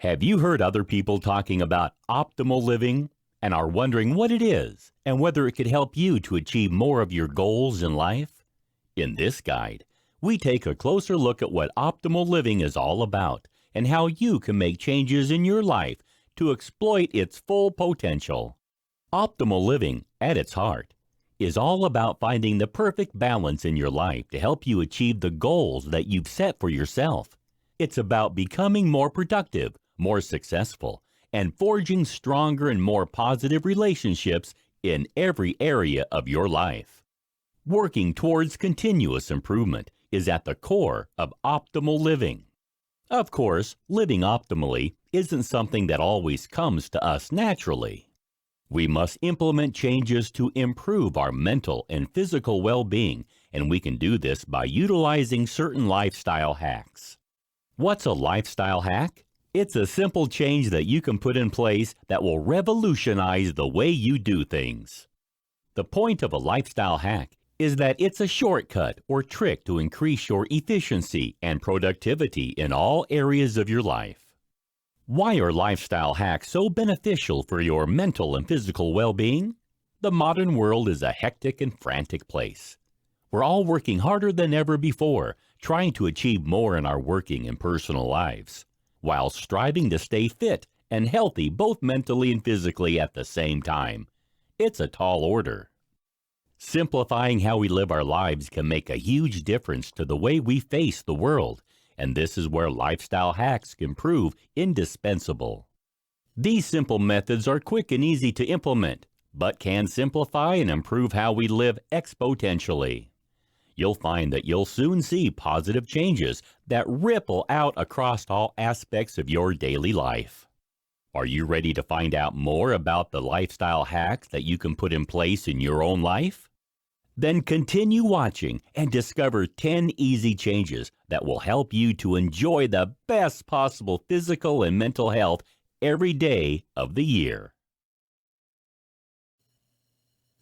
Have you heard other people talking about optimal living and are wondering what it is and whether it could help you to achieve more of your goals in life? In this guide, we take a closer look at what optimal living is all about and how you can make changes in your life to exploit its full potential. Optimal living, at its heart, is all about finding the perfect balance in your life to help you achieve the goals that you've set for yourself. It's about becoming more productive, more successful, and forging stronger and more positive relationships in every area of your life. Working towards continuous improvement is at the core of optimal living. Of course, living optimally isn't something that always comes to us naturally. We must implement changes to improve our mental and physical well-being, and we can do this by utilizing certain lifestyle hacks. What's a lifestyle hack? It's a simple change that you can put in place that will revolutionize the way you do things. The point of a lifestyle hack is that it's a shortcut or trick to increase your efficiency and productivity in all areas of your life. Why are lifestyle hacks so beneficial for your mental and physical well-being? The modern world is a hectic and frantic place. We're all working harder than ever before, trying to achieve more in our working and personal lives, while striving to stay fit and healthy both mentally and physically at the same time. It's a tall order. Simplifying how we live our lives can make a huge difference to the way we face the world, and this is where lifestyle hacks can prove indispensable. These simple methods are quick and easy to implement, but can simplify and improve how we live exponentially. You'll find that you'll soon see positive changes that ripple out across all aspects of your daily life. Are you ready to find out more about the lifestyle hacks that you can put in place in your own life? Then continue watching and discover 10 easy changes that will help you to enjoy the best possible physical and mental health every day of the year.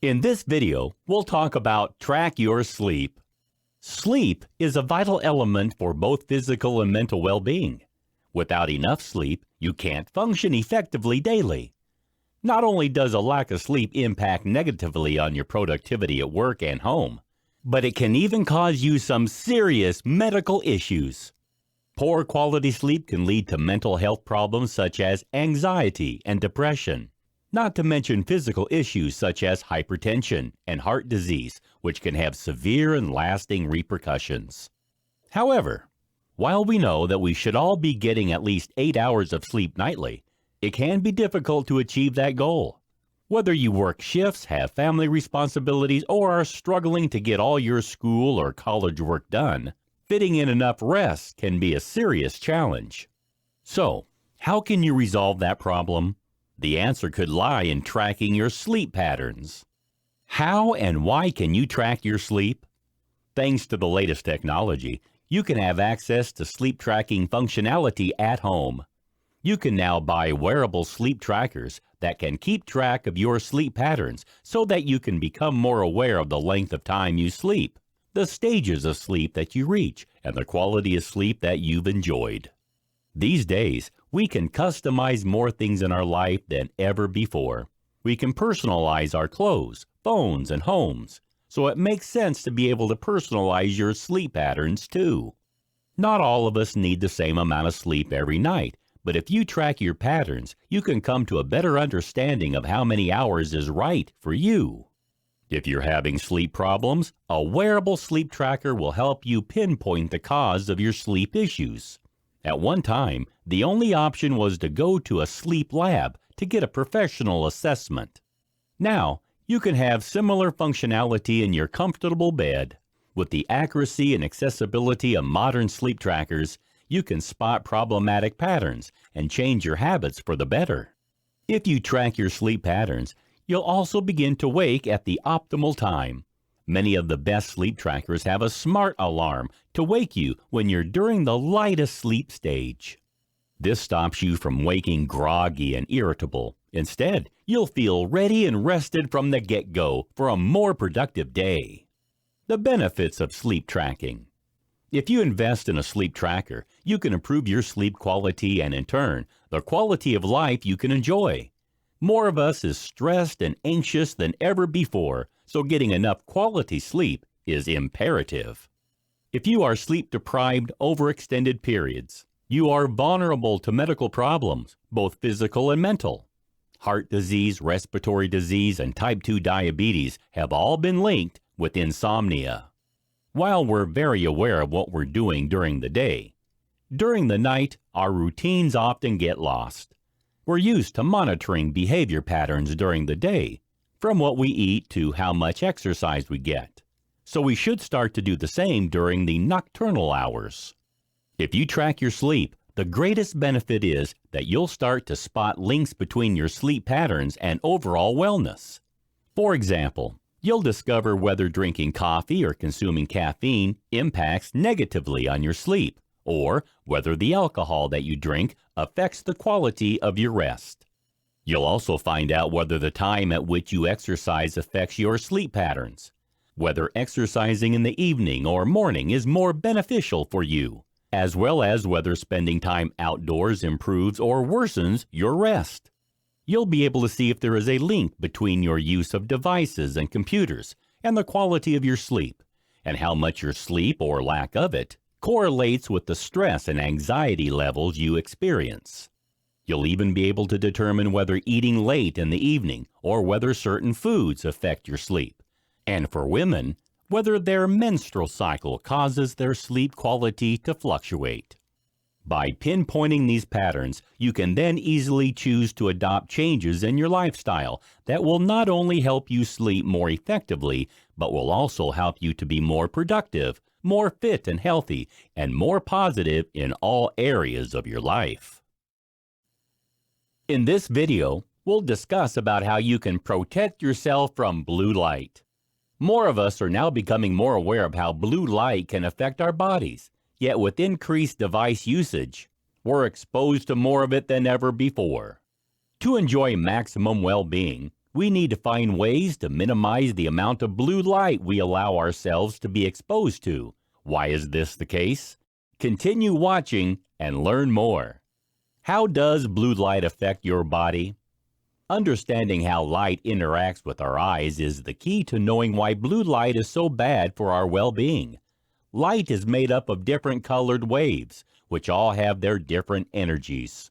In this video, we'll talk about track your sleep. Sleep is a vital element for both physical and mental well-being. Without enough sleep, you can't function effectively daily. Not only does a lack of sleep impact negatively on your productivity at work and home, but it can even cause you some serious medical issues. Poor quality sleep can lead to mental health problems such as anxiety and depression, not to mention physical issues such as hypertension and heart disease, which can have severe and lasting repercussions. However, while we know that we should all be getting at least 8 hours of sleep nightly, it can be difficult to achieve that goal. Whether you work shifts, have family responsibilities, or are struggling to get all your school or college work done, fitting in enough rest can be a serious challenge. So, how can you resolve that problem? The answer could lie in tracking your sleep patterns. How and why can you track your sleep? Thanks to the latest technology, you can have access to sleep tracking functionality at home. You can now buy wearable sleep trackers that can keep track of your sleep patterns so that you can become more aware of the length of time you sleep, the stages of sleep that you reach, and the quality of sleep that you've enjoyed. These days, we can customize more things in our life than ever before. We can personalize our clothes, phones, and homes, so it makes sense to be able to personalize your sleep patterns too. Not all of us need the same amount of sleep every night, but if you track your patterns, you can come to a better understanding of how many hours is right for you. If you're having sleep problems, a wearable sleep tracker will help you pinpoint the cause of your sleep issues. At one time, the only option was to go to a sleep lab to get a professional assessment. Now, you can have similar functionality in your comfortable bed. With the accuracy and accessibility of modern sleep trackers, you can spot problematic patterns and change your habits for the better. If you track your sleep patterns, you'll also begin to wake at the optimal time. Many of the best sleep trackers have a smart alarm to wake you when you're during the lightest sleep stage. This stops you from waking groggy and irritable. Instead, you'll feel ready and rested from the get-go for a more productive day. The benefits of sleep tracking. If you invest in a sleep tracker, you can improve your sleep quality and in turn, the quality of life you can enjoy. More of us is stressed and anxious than ever before, so getting enough quality sleep is imperative. If you are sleep deprived over extended periods, you are vulnerable to medical problems, both physical and mental. Heart disease, respiratory disease, and type 2 diabetes have all been linked with insomnia. While we're very aware of what we're doing during the day, during the night, our routines often get lost. We're used to monitoring behavior patterns during the day, from what we eat to how much exercise we get. So we should start to do the same during the nocturnal hours. If you track your sleep, the greatest benefit is that you'll start to spot links between your sleep patterns and overall wellness. For example, you'll discover whether drinking coffee or consuming caffeine impacts negatively on your sleep, or whether the alcohol that you drink affects the quality of your rest. You'll also find out whether the time at which you exercise affects your sleep patterns, whether exercising in the evening or morning is more beneficial for you, as well as whether spending time outdoors improves or worsens your rest. You'll be able to see if there is a link between your use of devices and computers and the quality of your sleep, and how much your sleep or lack of it correlates with the stress and anxiety levels you experience. You'll even be able to determine whether eating late in the evening or whether certain foods affect your sleep. And for women, whether their menstrual cycle causes their sleep quality to fluctuate. By pinpointing these patterns, you can then easily choose to adopt changes in your lifestyle that will not only help you sleep more effectively, but will also help you to be more productive, more fit and healthy, and more positive in all areas of your life. In this video, we'll discuss about how you can protect yourself from blue light. More of us are now becoming more aware of how blue light can affect our bodies, yet with increased device usage, we're exposed to more of it than ever before. To enjoy maximum well-being, we need to find ways to minimize the amount of blue light we allow ourselves to be exposed to. Why is this the case? Continue watching and learn more. How does blue light affect your body? Understanding how light interacts with our eyes is the key to knowing why blue light is so bad for our well-being. Light is made up of different colored waves, which all have their different energies.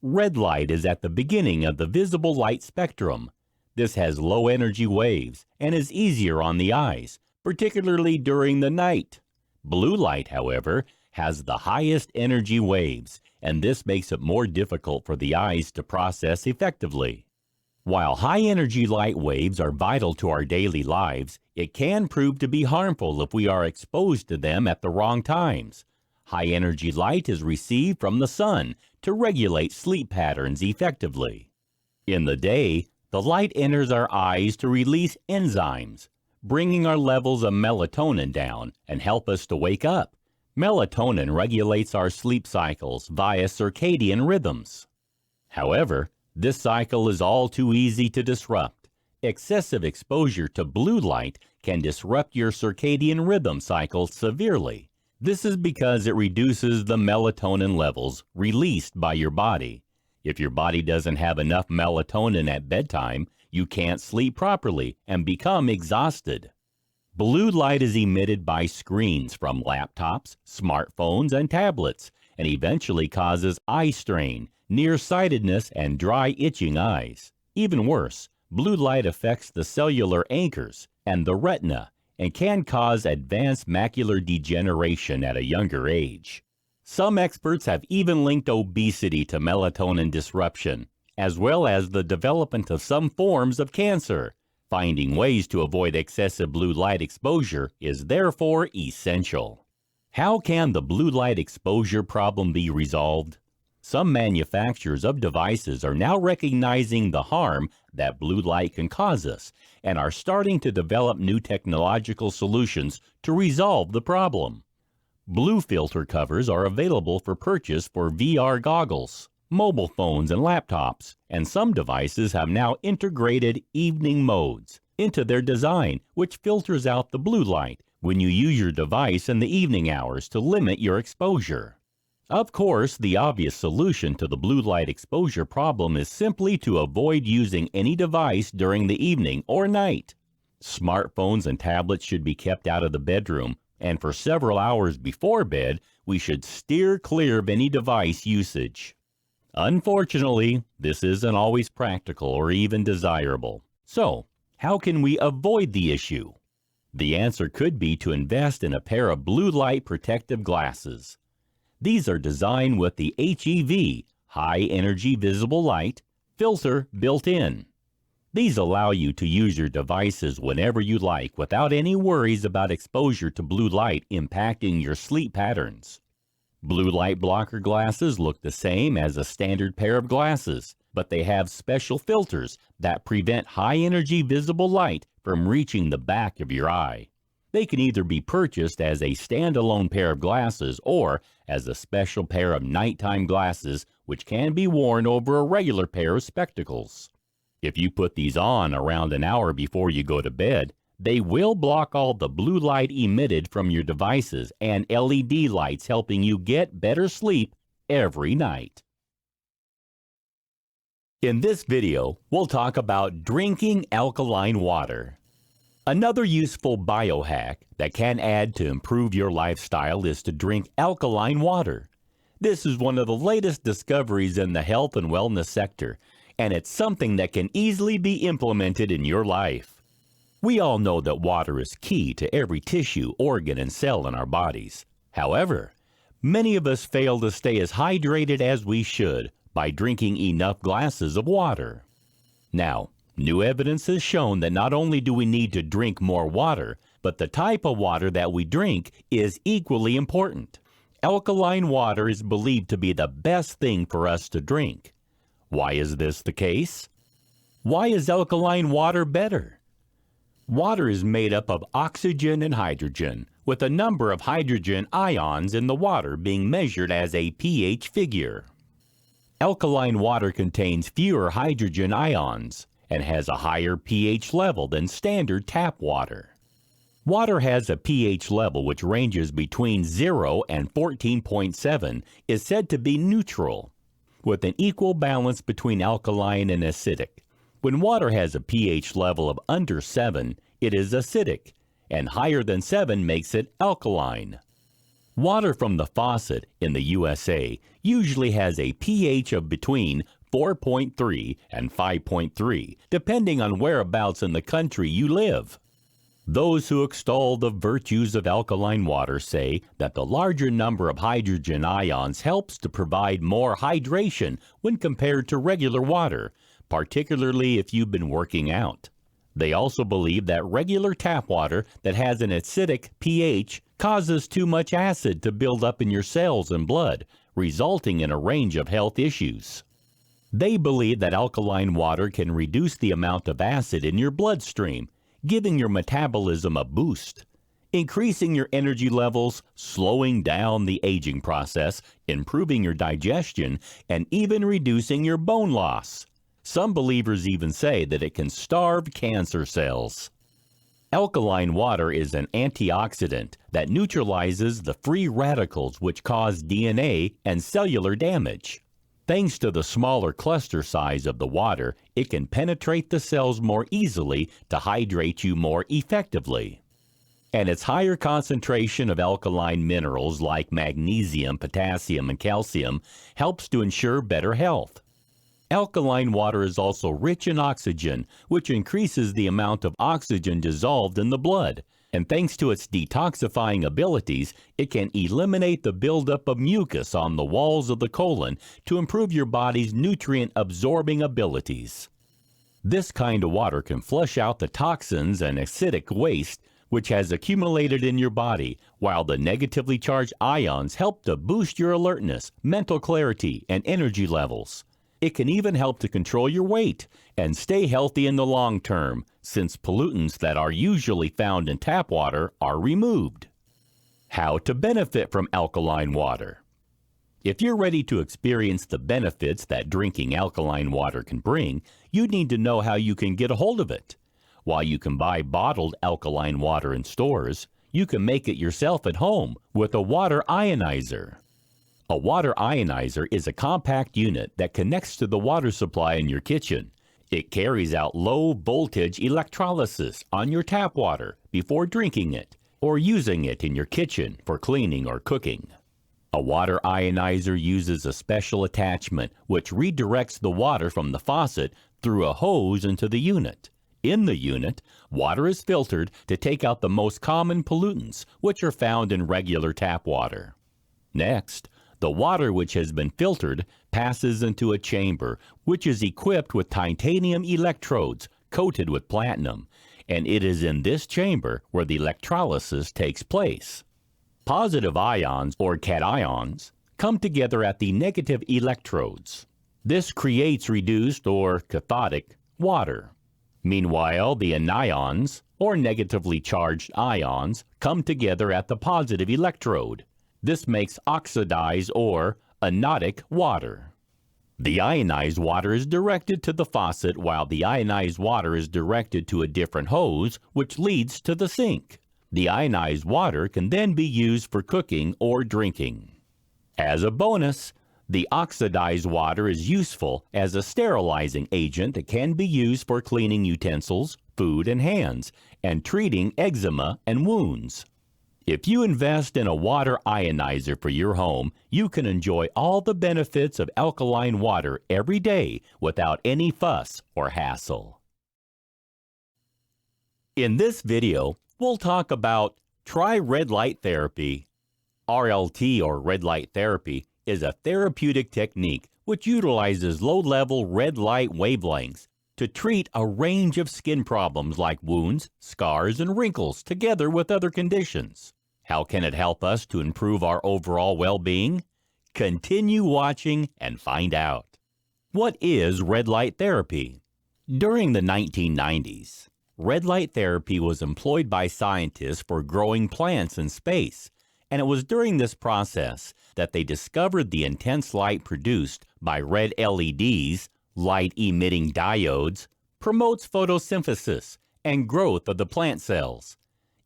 Red light is at the beginning of the visible light spectrum. This has low energy waves and is easier on the eyes, particularly during the night. Blue light, however, has the highest energy waves, and this makes it more difficult for the eyes to process effectively. While high-energy light waves are vital to our daily lives, it can prove to be harmful if we are exposed to them at the wrong times. High-energy light is received from the sun to regulate sleep patterns effectively. In the day, the light enters our eyes to release enzymes, bringing our levels of melatonin down and help us to wake up. Melatonin regulates our sleep cycles via circadian rhythms. However, this cycle is all too easy to disrupt. Excessive exposure to blue light can disrupt your circadian rhythm cycle severely. This is because it reduces the melatonin levels released by your body. If your body doesn't have enough melatonin at bedtime, you can't sleep properly and become exhausted. Blue light is emitted by screens from laptops, smartphones, and tablets, and eventually causes eye strain, nearsightedness, and dry itching eyes. Even worse, blue light affects the cellular anchors and the retina and can cause advanced macular degeneration at a younger age. Some experts have even linked obesity to melatonin disruption, as well as the development of some forms of cancer. Finding ways to avoid excessive blue light exposure is therefore essential. How can the blue light exposure problem be resolved? Some manufacturers of devices are now recognizing the harm that blue light can cause us and are starting to develop new technological solutions to resolve the problem. Blue filter covers are available for purchase for VR goggles, mobile phones, and laptops, and some devices have now integrated evening modes into their design, which filters out the blue light when you use your device in the evening hours to limit your exposure. Of course, the obvious solution to the blue light exposure problem is simply to avoid using any device during the evening or night. Smartphones and tablets should be kept out of the bedroom, and for several hours before bed, we should steer clear of any device usage. Unfortunately, this isn't always practical or even desirable. So, how can we avoid the issue? The answer could be to invest in a pair of blue light protective glasses. These are designed with the HEV, High Energy Visible Light, filter built in. These allow you to use your devices whenever you like without any worries about exposure to blue light impacting your sleep patterns. Blue light blocker glasses look the same as a standard pair of glasses, but they have special filters that prevent high-energy visible light from reaching the back of your eye. They can either be purchased as a standalone pair of glasses or as a special pair of nighttime glasses which can be worn over a regular pair of spectacles. If you put these on around an hour before you go to bed, they will block all the blue light emitted from your devices and LED lights, helping you get better sleep every night. In this video, we'll talk about drinking alkaline water. Another useful biohack that can add to improve your lifestyle is to drink alkaline water. This is one of the latest discoveries in the health and wellness sector, and it's something that can easily be implemented in your life. We all know that water is key to every tissue, organ, and cell in our bodies. However, many of us fail to stay as hydrated as we should by drinking enough glasses of water. Now, new evidence has shown that not only do we need to drink more water, but the type of water that we drink is equally important. Alkaline water is believed to be the best thing for us to drink. Why is this the case? Why is alkaline water better? Water is made up of oxygen and hydrogen, with a number of hydrogen ions in the water being measured as a pH figure. Alkaline water contains fewer hydrogen ions and has a higher pH level than standard tap water. Water has a pH level which ranges between 0 and 14.7, is said to be neutral, with an equal balance between alkaline and acidic. When water has a pH level of under 7, it is acidic, and higher than 7 makes it alkaline. Water from the faucet in the USA usually has a pH of between 4.3 and 5.3, depending on whereabouts in the country you live. Those who extol the virtues of alkaline water say that the larger number of hydrogen ions helps to provide more hydration when compared to regular water, particularly if you've been working out. They also believe that regular tap water that has an acidic pH causes too much acid to build up in your cells and blood, resulting in a range of health issues. They believe that alkaline water can reduce the amount of acid in your bloodstream, giving your metabolism a boost, increasing your energy levels, slowing down the aging process, improving your digestion, and even reducing your bone loss. Some believers even say that it can starve cancer cells. Alkaline water is an antioxidant that neutralizes the free radicals which cause DNA and cellular damage. Thanks to the smaller cluster size of the water, it can penetrate the cells more easily to hydrate you more effectively. And its higher concentration of alkaline minerals like magnesium, potassium, and calcium helps to ensure better health. Alkaline water is also rich in oxygen, which increases the amount of oxygen dissolved in the blood. And thanks to its detoxifying abilities, it can eliminate the buildup of mucus on the walls of the colon to improve your body's nutrient-absorbing abilities. This kind of water can flush out the toxins and acidic waste which has accumulated in your body, while the negatively charged ions help to boost your alertness, mental clarity, and energy levels. It can even help to control your weight and stay healthy in the long term, since pollutants that are usually found in tap water are removed. How to benefit from alkaline water? If you're ready to experience the benefits that drinking alkaline water can bring, you need to know how you can get a hold of it. While you can buy bottled alkaline water in stores, You can make it yourself at home with a water ionizer. A water ionizer is a compact unit that connects to the water supply in your kitchen. It carries out low-voltage electrolysis on your tap water before drinking it or using it in your kitchen for cleaning or cooking. A water ionizer uses a special attachment which redirects the water from the faucet through a hose into the unit. In the unit, water is filtered to take out the most common pollutants which are found in regular tap water. Next, the water which has been filtered passes into a chamber which is equipped with titanium electrodes coated with platinum, and it is in this chamber where the electrolysis takes place. Positive ions, or cations, come together at the negative electrodes. This creates reduced, or cathodic, water. Meanwhile, the anions, or negatively charged ions, come together at the positive electrode. This makes oxidized or anodic water. The ionized water is directed to the faucet while the ionized water is directed to a different hose which leads to the sink. The ionized water can then be used for cooking or drinking. As a bonus, the oxidized water is useful as a sterilizing agent that can be used for cleaning utensils, food, and hands, and treating eczema and wounds. If you invest in a water ionizer for your home, you can enjoy all the benefits of alkaline water every day without any fuss or hassle. In this video, we'll talk about try red light therapy. RLT, or red light therapy, is a therapeutic technique which utilizes low-level red light wavelengths to treat a range of skin problems like wounds, scars, and wrinkles together with other conditions. How can it help us to improve our overall well-being? Continue watching and find out. What is red light therapy? During the 1990s, red light therapy was employed by scientists for growing plants in space, and it was during this process that they discovered the intense light produced by red LEDs, light-emitting diodes, promotes photosynthesis and growth of the plant cells.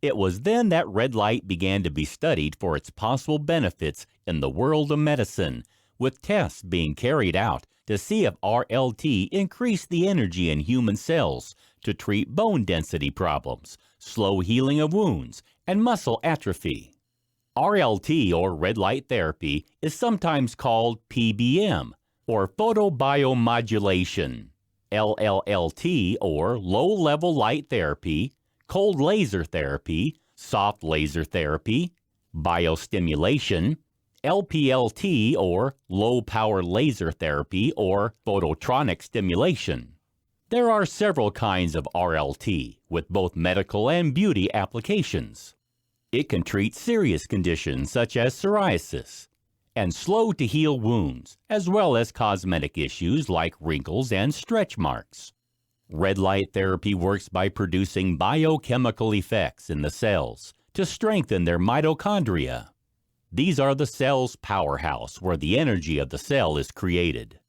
It was then that red light began to be studied for its possible benefits in the world of medicine, with tests being carried out to see if RLT increased the energy in human cells to treat bone density problems, slow healing of wounds, and muscle atrophy. RLT, or red light therapy, is sometimes called PBM, or photobiomodulation, LLLT, or low-level light therapy, cold laser therapy, soft laser therapy, biostimulation, LPLT, or low-power laser therapy, or phototronic stimulation. There are several kinds of RLT, with both medical and beauty applications. It can treat serious conditions such as psoriasis and slow-to-heal wounds, as well as cosmetic issues like wrinkles and stretch marks. Red light therapy works by producing biochemical effects in the cells to strengthen their mitochondria. These are the cell's powerhouse where the energy of the cell is created.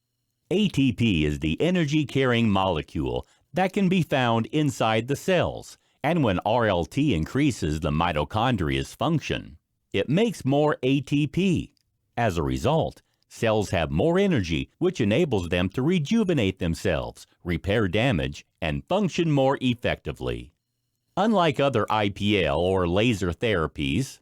ATP is the energy-carrying molecule that can be found inside the cells, and when RLT increases the mitochondria's function, it makes more ATP. As a result, cells have more energy, which enables them to rejuvenate themselves, repair damage, and function more effectively. Unlike other IPL or laser therapies,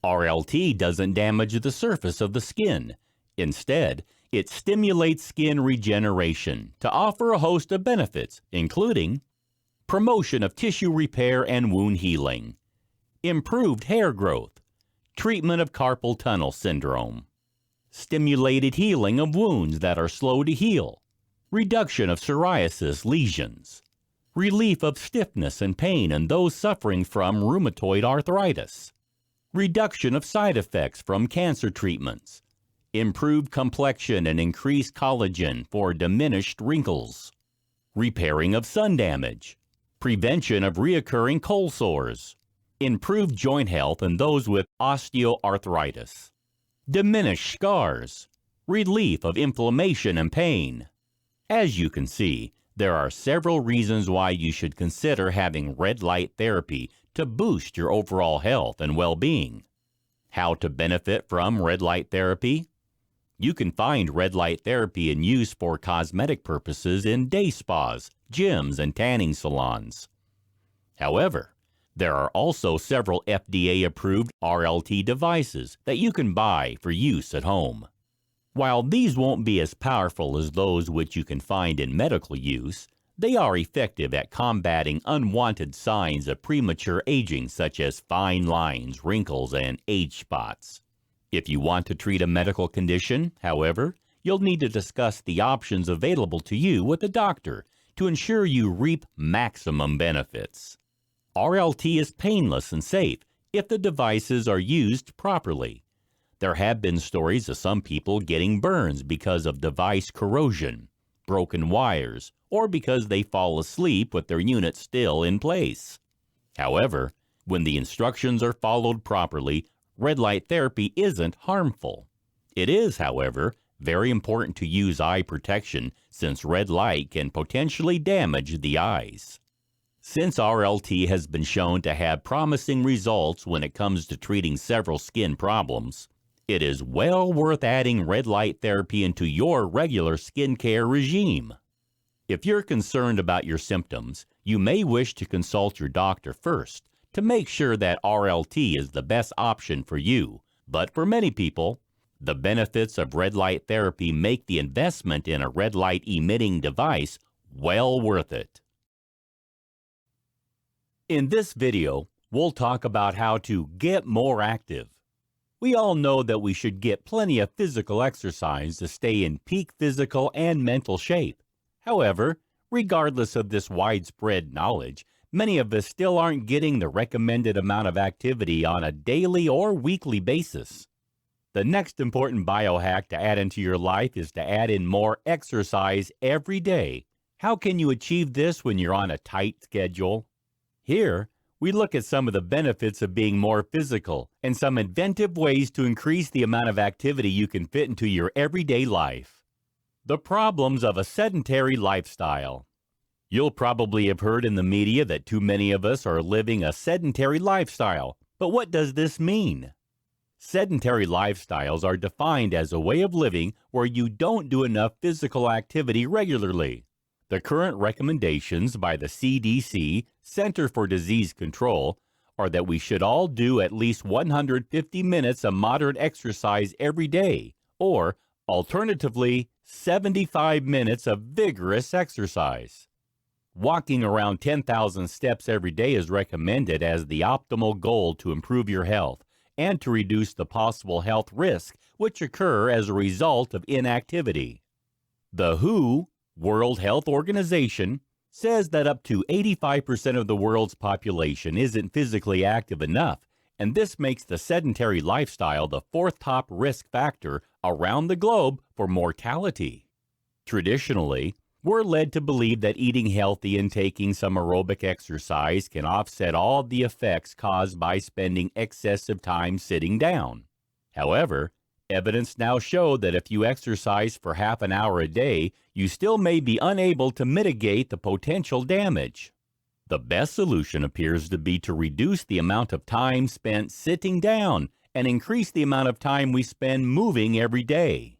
RLT doesn't damage the surface of the skin. Instead, it stimulates skin regeneration to offer a host of benefits, including promotion of tissue repair and wound healing, improved hair growth, treatment of carpal tunnel syndrome, stimulated healing of wounds that are slow to heal, reduction of psoriasis lesions, relief of stiffness and pain in those suffering from rheumatoid arthritis, reduction of side effects from cancer treatments, improved complexion and increased collagen for diminished wrinkles, repairing of sun damage, prevention of recurring cold sores, improved joint health in those with osteoarthritis, diminish scars, relief of inflammation and pain. As you can see, there are several reasons why you should consider having red light therapy to boost your overall health and well-being. How to benefit from red light therapy? You can find red light therapy in use for cosmetic purposes in day spas, gyms, and tanning salons. However, there are also several FDA-approved RLT devices that you can buy for use at home. While these won't be as powerful as those which you can find in medical use, they are effective at combating unwanted signs of premature aging such as fine lines, wrinkles, and age spots. If you want to treat a medical condition, however, you'll need to discuss the options available to you with a doctor to ensure you reap maximum benefits. RLT is painless and safe if the devices are used properly. There have been stories of some people getting burns because of device corrosion, broken wires, or because they fall asleep with their unit still in place. However, when the instructions are followed properly, red light therapy isn't harmful. It is, however, very important to use eye protection since red light can potentially damage the eyes. Since RLT has been shown to have promising results when it comes to treating several skin problems, it is well worth adding red light therapy into your regular skincare regime. If you're concerned about your symptoms, you may wish to consult your doctor first to make sure that RLT is the best option for you. But for many people, the benefits of red light therapy make the investment in a red light emitting device well worth it. In this video, we'll talk about how to get more active. We all know that we should get plenty of physical exercise to stay in peak physical and mental shape. However, regardless of this widespread knowledge, many of us still aren't getting the recommended amount of activity on a daily or weekly basis. The next important biohack to add into your life is to add in more exercise every day. How can you achieve this when you're on a tight schedule? Here, we look at some of the benefits of being more physical and some inventive ways to increase the amount of activity you can fit into your everyday life. The problems of a sedentary lifestyle. You'll probably have heard in the media that too many of us are living a sedentary lifestyle. But what does this mean? Sedentary lifestyles are defined as a way of living where you don't do enough physical activity regularly. The current recommendations by the CDC, Center for Disease Control, are that we should all do at least 150 minutes of moderate exercise every day, or alternatively, 75 minutes of vigorous exercise. Walking around 10,000 steps every day is recommended as the optimal goal to improve your health and to reduce the possible health risks which occur as a result of inactivity. The WHO, World Health Organization, says that up to 85% of the world's population isn't physically active enough, and this makes the sedentary lifestyle the fourth top risk factor around the globe for mortality. Traditionally, we're led to believe that eating healthy and taking some aerobic exercise can offset all the effects caused by spending excessive time sitting down. However, evidence now shows that if you exercise for half an hour a day, you still may be unable to mitigate the potential damage. The best solution appears to be to reduce the amount of time spent sitting down and increase the amount of time we spend moving every day.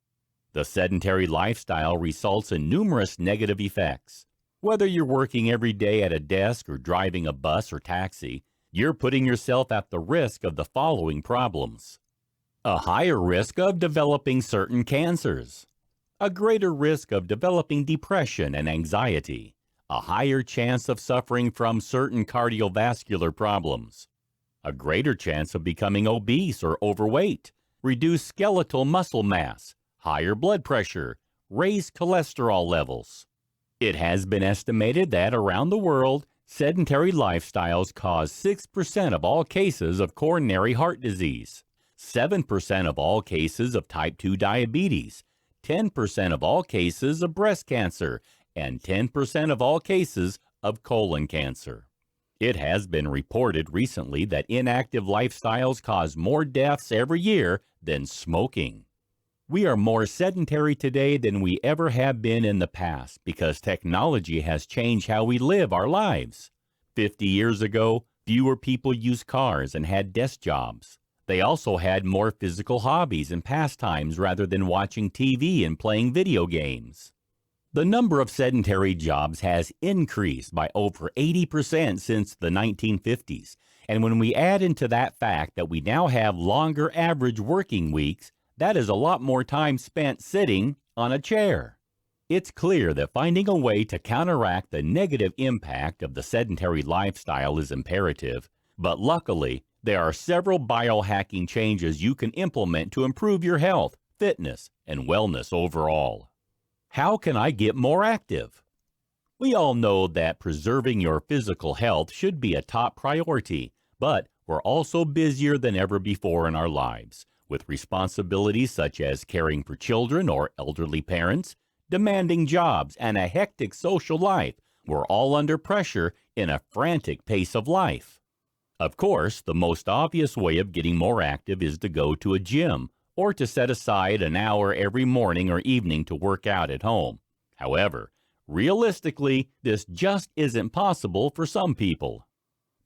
The sedentary lifestyle results in numerous negative effects. Whether you're working every day at a desk or driving a bus or taxi, you're putting yourself at the risk of the following problems. A higher risk of developing certain cancers. A greater risk of developing depression and anxiety. A higher chance of suffering from certain cardiovascular problems. A greater chance of becoming obese or overweight. Reduced skeletal muscle mass. Higher blood pressure, raised cholesterol levels. It has been estimated that around the world, sedentary lifestyles cause 6% of all cases of coronary heart disease, 7% of all cases of type 2 diabetes, 10% of all cases of breast cancer, and 10% of all cases of colon cancer. It has been reported recently that inactive lifestyles cause more deaths every year than smoking. We are more sedentary today than we ever have been in the past because technology has changed how we live our lives. 50 years ago, Fewer people used cars and had desk jobs. They also had more physical hobbies and pastimes rather than watching TV and playing video games. The number of sedentary jobs has increased by over 80% since the 1950s. And when we add into that fact that we now have longer average working weeks, that is a lot more time spent sitting on a chair. It's clear that finding a way to counteract the negative impact of the sedentary lifestyle is imperative, but luckily, there are several biohacking changes you can implement to improve your health, fitness, and wellness overall. How can I get more active? We all know that preserving your physical health should be a top priority, but we're also busier than ever before in our lives, with responsibilities such as caring for children or elderly parents, demanding jobs, and a hectic social life. We're all under pressure in a frantic pace of life. Of course, the most obvious way of getting more active is to go to a gym or to set aside an hour every morning or evening to work out at home. However, realistically, this just isn't possible for some people.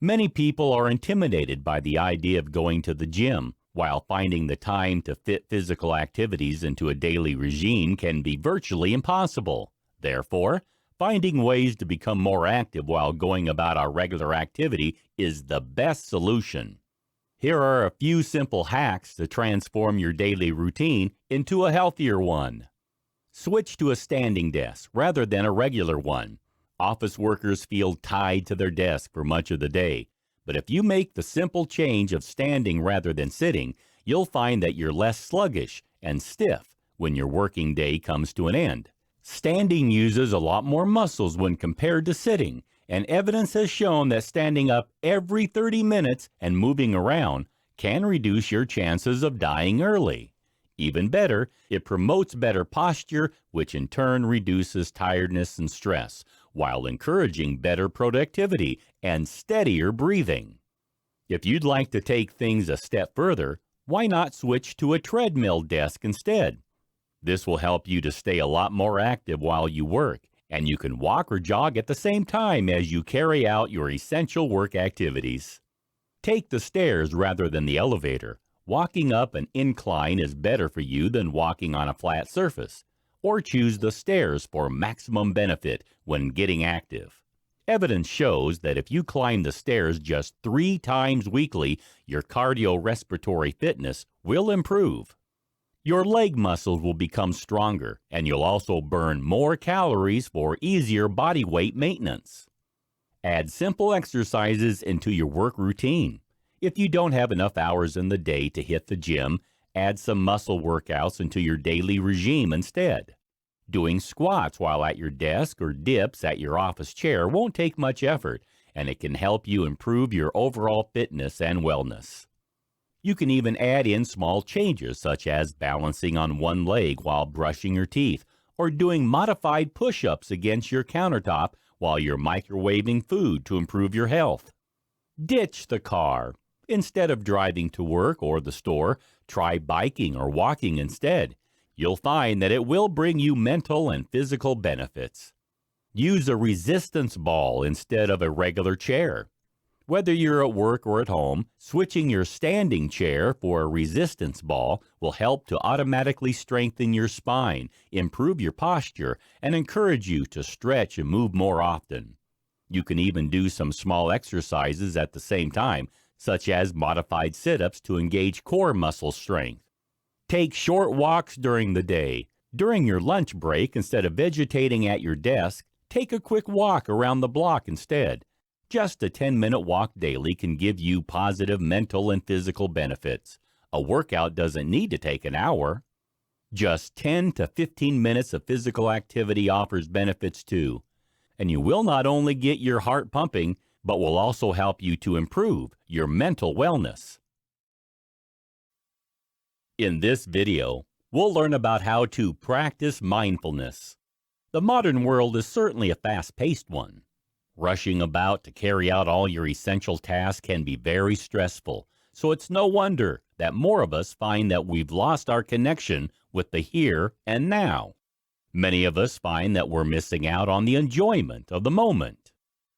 Many people are intimidated by the idea of going to the gym, while finding the time to fit physical activities into a daily regime can be virtually impossible. Therefore, finding ways to become more active while going about our regular activity is the best solution. Here are a few simple hacks to transform your daily routine into a healthier one. Switch to a standing desk rather than a regular one. Office workers feel tied to their desk for much of the day. But if you make the simple change of standing rather than sitting, you'll find that you're less sluggish and stiff when your working day comes to an end. Standing uses a lot more muscles when compared to sitting, and evidence has shown that standing up every 30 minutes and moving around can reduce your chances of dying early. Even better, it promotes better posture, which in turn reduces tiredness and stress, while encouraging better productivity and steadier breathing. If you'd like to take things a step further, why not switch to a treadmill desk instead? This will help you to stay a lot more active while you work, and you can walk or jog at the same time as you carry out your essential work activities. Take the stairs rather than the elevator. Walking up an incline is better for you than walking on a flat surface. Or choose the stairs for maximum benefit when getting active. Evidence shows that if you climb the stairs just 3 times weekly, your cardiorespiratory fitness will improve. Your leg muscles will become stronger, and you'll also burn more calories for easier body weight maintenance. Add simple exercises into your work routine. If you don't have enough hours in the day to hit the gym, add some muscle workouts into your daily regime instead. Doing squats while at your desk or dips at your office chair won't take much effort, and it can help you improve your overall fitness and wellness. You can even add in small changes such as balancing on one leg while brushing your teeth, or doing modified push-ups against your countertop while you're microwaving food to improve your health. Ditch the car. Instead of driving to work or the store, try biking or walking instead. You'll find that it will bring you mental and physical benefits. Use a resistance ball instead of a regular chair. Whether you're at work or at home, switching your standing chair for a resistance ball will help to automatically strengthen your spine, improve your posture, and encourage you to stretch and move more often. You can even do some small exercises at the same time, such as modified sit-ups to engage core muscle strength. Take short walks during the day. During your lunch break, instead of vegetating at your desk, take a quick walk around the block instead. Just a 10-minute walk daily can give you positive mental and physical benefits. A workout doesn't need to take an hour. Just 10 to 15 minutes of physical activity offers benefits too. And you will not only get your heart pumping, but will also help you to improve your mental wellness. In this video, we'll learn about how to practice mindfulness. The modern world is certainly a fast-paced one. Rushing about to carry out all your essential tasks can be very stressful, so it's no wonder that more of us find that we've lost our connection with the here and now. Many of us find that we're missing out on the enjoyment of the moment.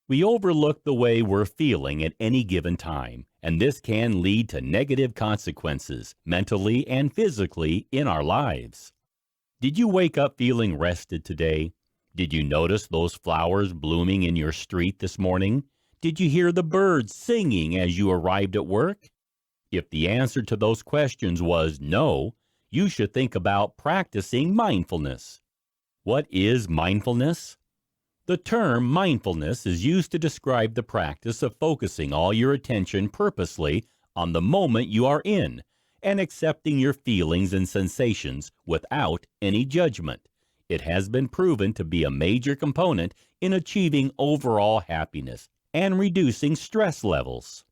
We overlook the way we're feeling at any given time, and this can lead to negative consequences mentally and physically in our lives. Did you wake up feeling rested today? Did you notice those flowers blooming in your street this morning? Did you hear the birds singing as you arrived at work? If the answer to those questions was no, you should think about practicing mindfulness. What is mindfulness? The term mindfulness is used to describe the practice of focusing all your attention purposely on the moment you are in and accepting your feelings and sensations without any judgment. It has been proven to be a major component in achieving overall happiness and reducing stress levels.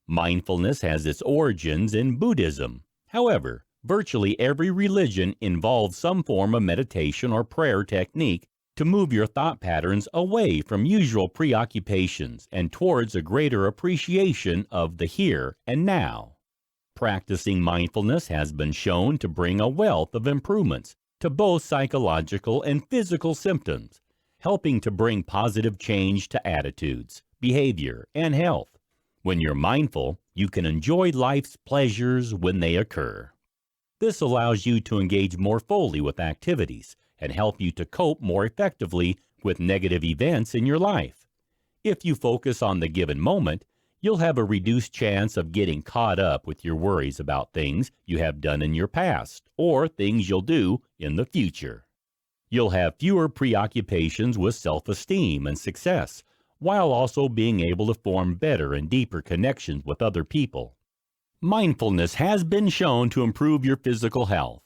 Mindfulness has its origins in Buddhism. However, virtually every religion involves some form of meditation or prayer technique to move your thought patterns away from usual preoccupations and towards a greater appreciation of the here and now. Practicing mindfulness has been shown to bring a wealth of improvements to both psychological and physical symptoms, helping to bring positive change to attitudes, behavior, and health. When you're mindful, you can enjoy life's pleasures when they occur. This allows you to engage more fully with activities and help you to cope more effectively with negative events in your life. If you focus on the given moment, you'll have a reduced chance of getting caught up with your worries about things you have done in your past or things you'll do in the future. You'll have fewer preoccupations with self-esteem and success, while also being able to form better and deeper connections with other people. Mindfulness has been shown to improve your physical health.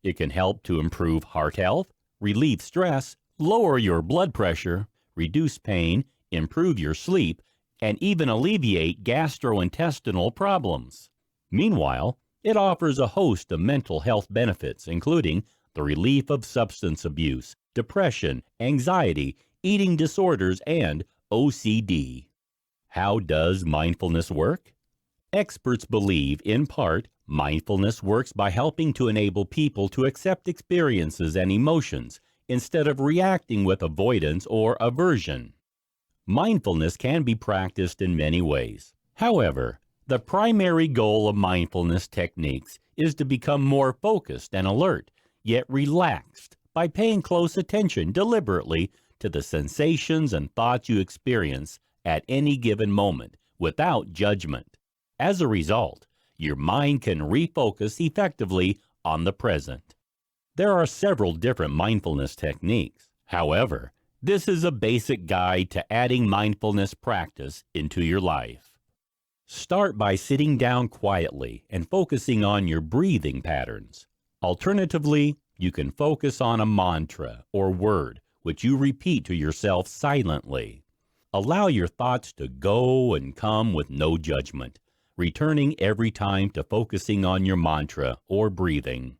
It can help to improve heart health, relieve stress, lower your blood pressure, reduce pain, improve your sleep, and even alleviate gastrointestinal problems. Meanwhile, it offers a host of mental health benefits, including the relief of substance abuse, depression, anxiety, eating disorders, and OCD. How does mindfulness work? Experts believe, in part, mindfulness works by helping to enable people to accept experiences and emotions instead of reacting with avoidance or aversion. Mindfulness can be practiced in many ways. However, the primary goal of mindfulness techniques is to become more focused and alert, yet relaxed, by paying close attention deliberately to the sensations and thoughts you experience at any given moment without judgment. As a result, your mind can refocus effectively on the present. There are several different mindfulness techniques. However, this is a basic guide to adding mindfulness practice into your life. Start by sitting down quietly and focusing on your breathing patterns. Alternatively, you can focus on a mantra or word which you repeat to yourself silently. Allow your thoughts to go and come with no judgment, returning every time to focusing on your mantra or breathing.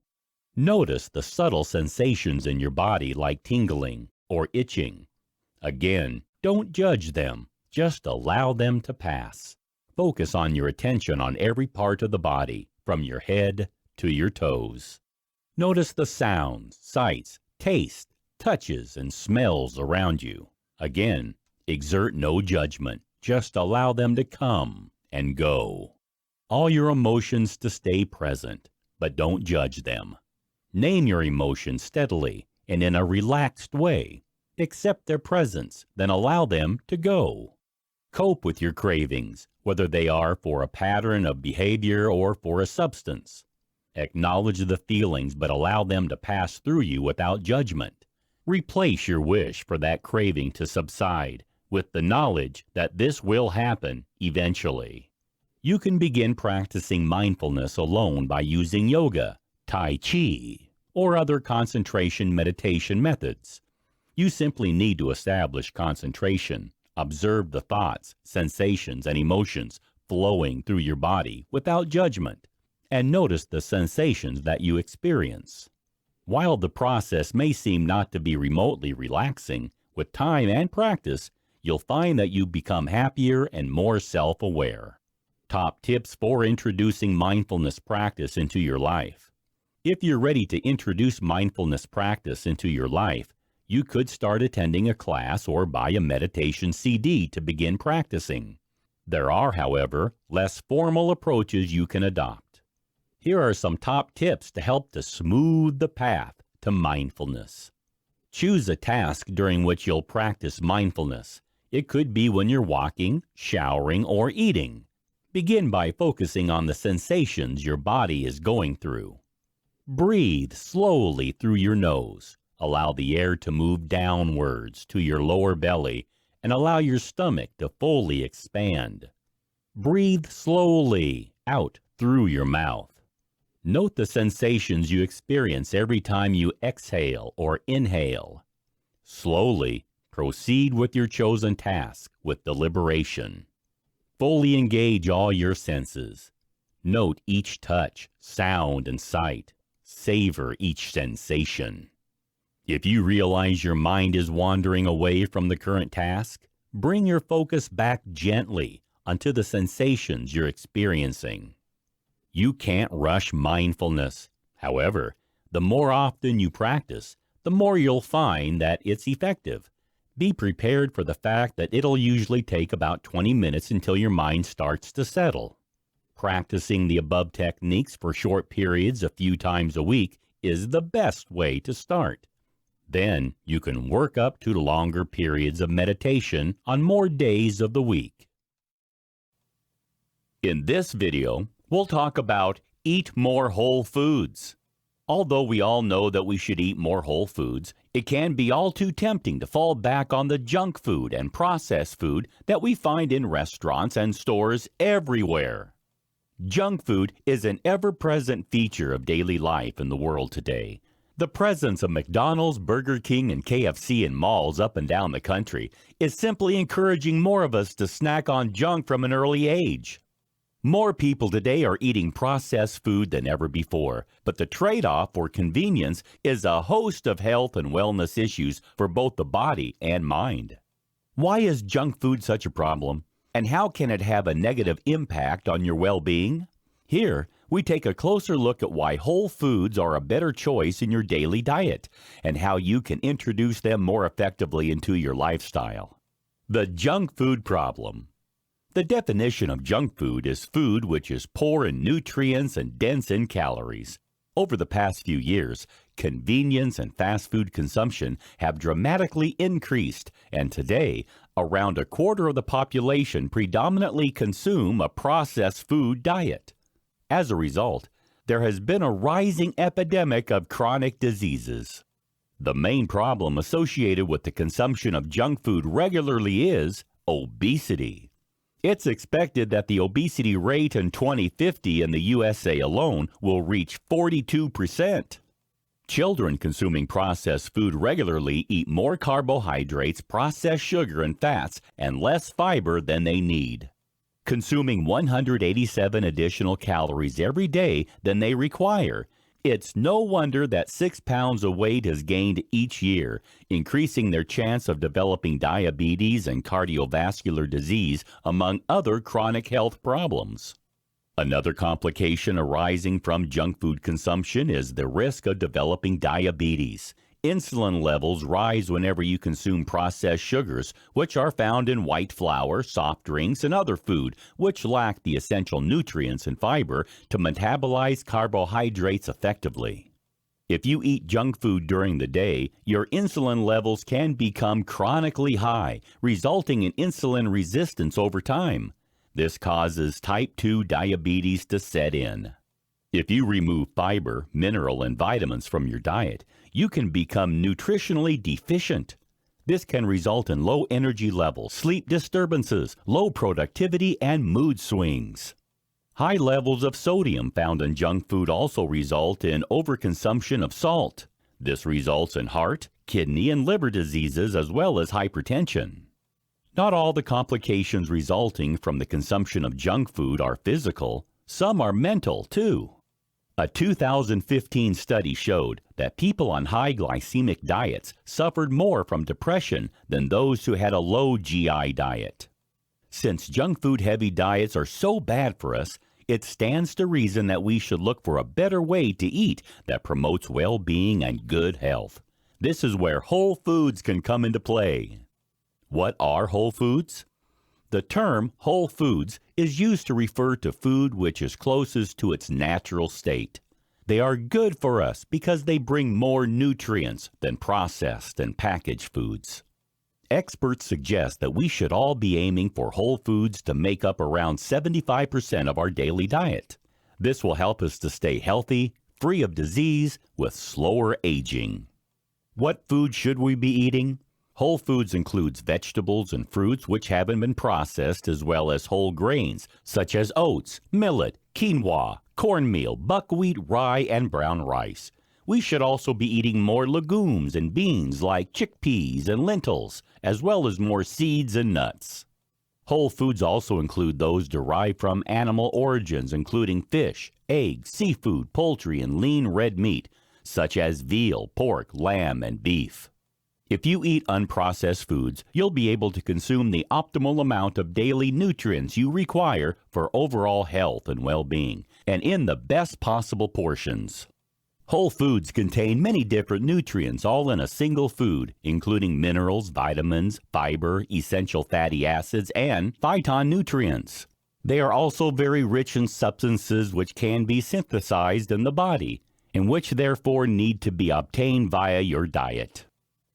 Notice the subtle sensations in your body like tingling or itching. Again, don't judge them, just allow them to pass. Focus on your attention on every part of the body, from your head to your toes. Notice the sounds, sights, tastes, touches, and smells around you. Again, exert no judgment, just allow them to come and go. All your emotions to stay present, but don't judge them. Name your emotions steadily and in a relaxed way. Accept their presence, then allow them to go. Cope with your cravings, whether they are for a pattern of behavior or for a substance. Acknowledge the feelings, but allow them to pass through you without judgment. Replace your wish for that craving to subside with the knowledge that this will happen eventually. You can begin practicing mindfulness alone by using yoga, Tai Chi, or other concentration meditation methods. You simply need to establish concentration, observe the thoughts, sensations, and emotions flowing through your body without judgment, and notice the sensations that you experience. While the process may seem not to be remotely relaxing, with time and practice, you'll find that you become happier and more self-aware. Top tips for introducing mindfulness practice into your life. If you're ready to introduce mindfulness practice into your life, you could start attending a class or buy a meditation CD to begin practicing. There are, however, less formal approaches you can adopt. Here are some top tips to help to smooth the path to mindfulness. Choose a task during which you'll practice mindfulness. It could be when you're walking, showering, or eating. Begin by focusing on the sensations your body is going through. Breathe slowly through your nose. Allow the air to move downwards to your lower belly and allow your stomach to fully expand. Breathe slowly out through your mouth. Note the sensations you experience every time you exhale or inhale. Slowly proceed with your chosen task with deliberation. Fully engage all your senses. Note each touch, sound, and sight. Savor each sensation. If you realize your mind is wandering away from the current task, bring your focus back gently onto the sensations you're experiencing. You can't rush mindfulness. However, the more often you practice, the more you'll find that it's effective. Be prepared for the fact that it'll usually take about 20 minutes until your mind starts to settle. Practicing the above techniques for short periods a few times a week is the best way to start. Then you can work up to longer periods of meditation on more days of the week. In this video, we'll talk about eat more whole foods. Although we all know that we should eat more whole foods, it can be all too tempting to fall back on the junk food and processed food that we find in restaurants and stores everywhere. Junk food is an ever-present feature of daily life in the world today. The presence of McDonald's, Burger King, and KFC in malls up and down the country is simply encouraging more of us to snack on junk from an early age. More people today are eating processed food than ever before, but the trade-off for convenience is a host of health and wellness issues for both the body and mind. Why is junk food such a problem, and how can it have a negative impact on your well-being? Here, we take a closer look at why whole foods are a better choice in your daily diet, and how you can introduce them more effectively into your lifestyle. The junk food problem. The definition of junk food is food which is poor in nutrients and dense in calories. Over the past few years, convenience and fast food consumption have dramatically increased, and today, around a quarter of the population predominantly consume a processed food diet. As a result, there has been a rising epidemic of chronic diseases. The main problem associated with the consumption of junk food regularly is obesity. It's expected that the obesity rate in 2050 in the USA alone will reach 42%. Children consuming processed food regularly eat more carbohydrates, processed sugar, and fats, and less fiber than they need, consuming 187 additional calories every day than they require. It's no wonder that 6 pounds of weight is gained each year, increasing their chance of developing diabetes and cardiovascular disease, among other chronic health problems. Another complication arising from junk food consumption is the risk of developing diabetes. Insulin levels rise whenever you consume processed sugars, which are found in white flour, soft drinks, and other food, which lack the essential nutrients and fiber to metabolize carbohydrates effectively. If you eat junk food during the day, your insulin levels can become chronically high, resulting in insulin resistance over time. This causes type 2 diabetes to set in. If you remove fiber, mineral, and vitamins from your diet, you can become nutritionally deficient. This can result in low energy levels, sleep disturbances, low productivity, and mood swings. High levels of sodium found in junk food also result in overconsumption of salt. This results in heart, kidney, and liver diseases as well as hypertension. Not all the complications resulting from the consumption of junk food are physical. Some are mental, too. A 2015 study showed that people on high glycemic diets suffered more from depression than those who had a low GI diet. Since junk food heavy diets are so bad for us, it stands to reason that we should look for a better way to eat that promotes well-being and good health. This is where whole foods can come into play. What are whole foods? The term whole foods is used to refer to food which is closest to its natural state. They are good for us because they bring more nutrients than processed and packaged foods. Experts suggest that we should all be aiming for whole foods to make up around 75% of our daily diet. This will help us to stay healthy, free of disease, with slower aging. What food should we be eating? Whole foods includes vegetables and fruits which haven't been processed, as well as whole grains such as oats, millet, quinoa, cornmeal, buckwheat, rye, and brown rice. We should also be eating more legumes and beans like chickpeas and lentils, as well as more seeds and nuts. Whole foods also include those derived from animal origins, including fish, eggs, seafood, poultry, and lean red meat, such as veal, pork, lamb, and beef. If you eat unprocessed foods, you'll be able to consume the optimal amount of daily nutrients you require for overall health and well-being, and in the best possible portions. Whole foods contain many different nutrients all in a single food, including minerals, vitamins, fiber, essential fatty acids, and phytonutrients. They are also very rich in substances which can be synthesized in the body, and which therefore need to be obtained via your diet.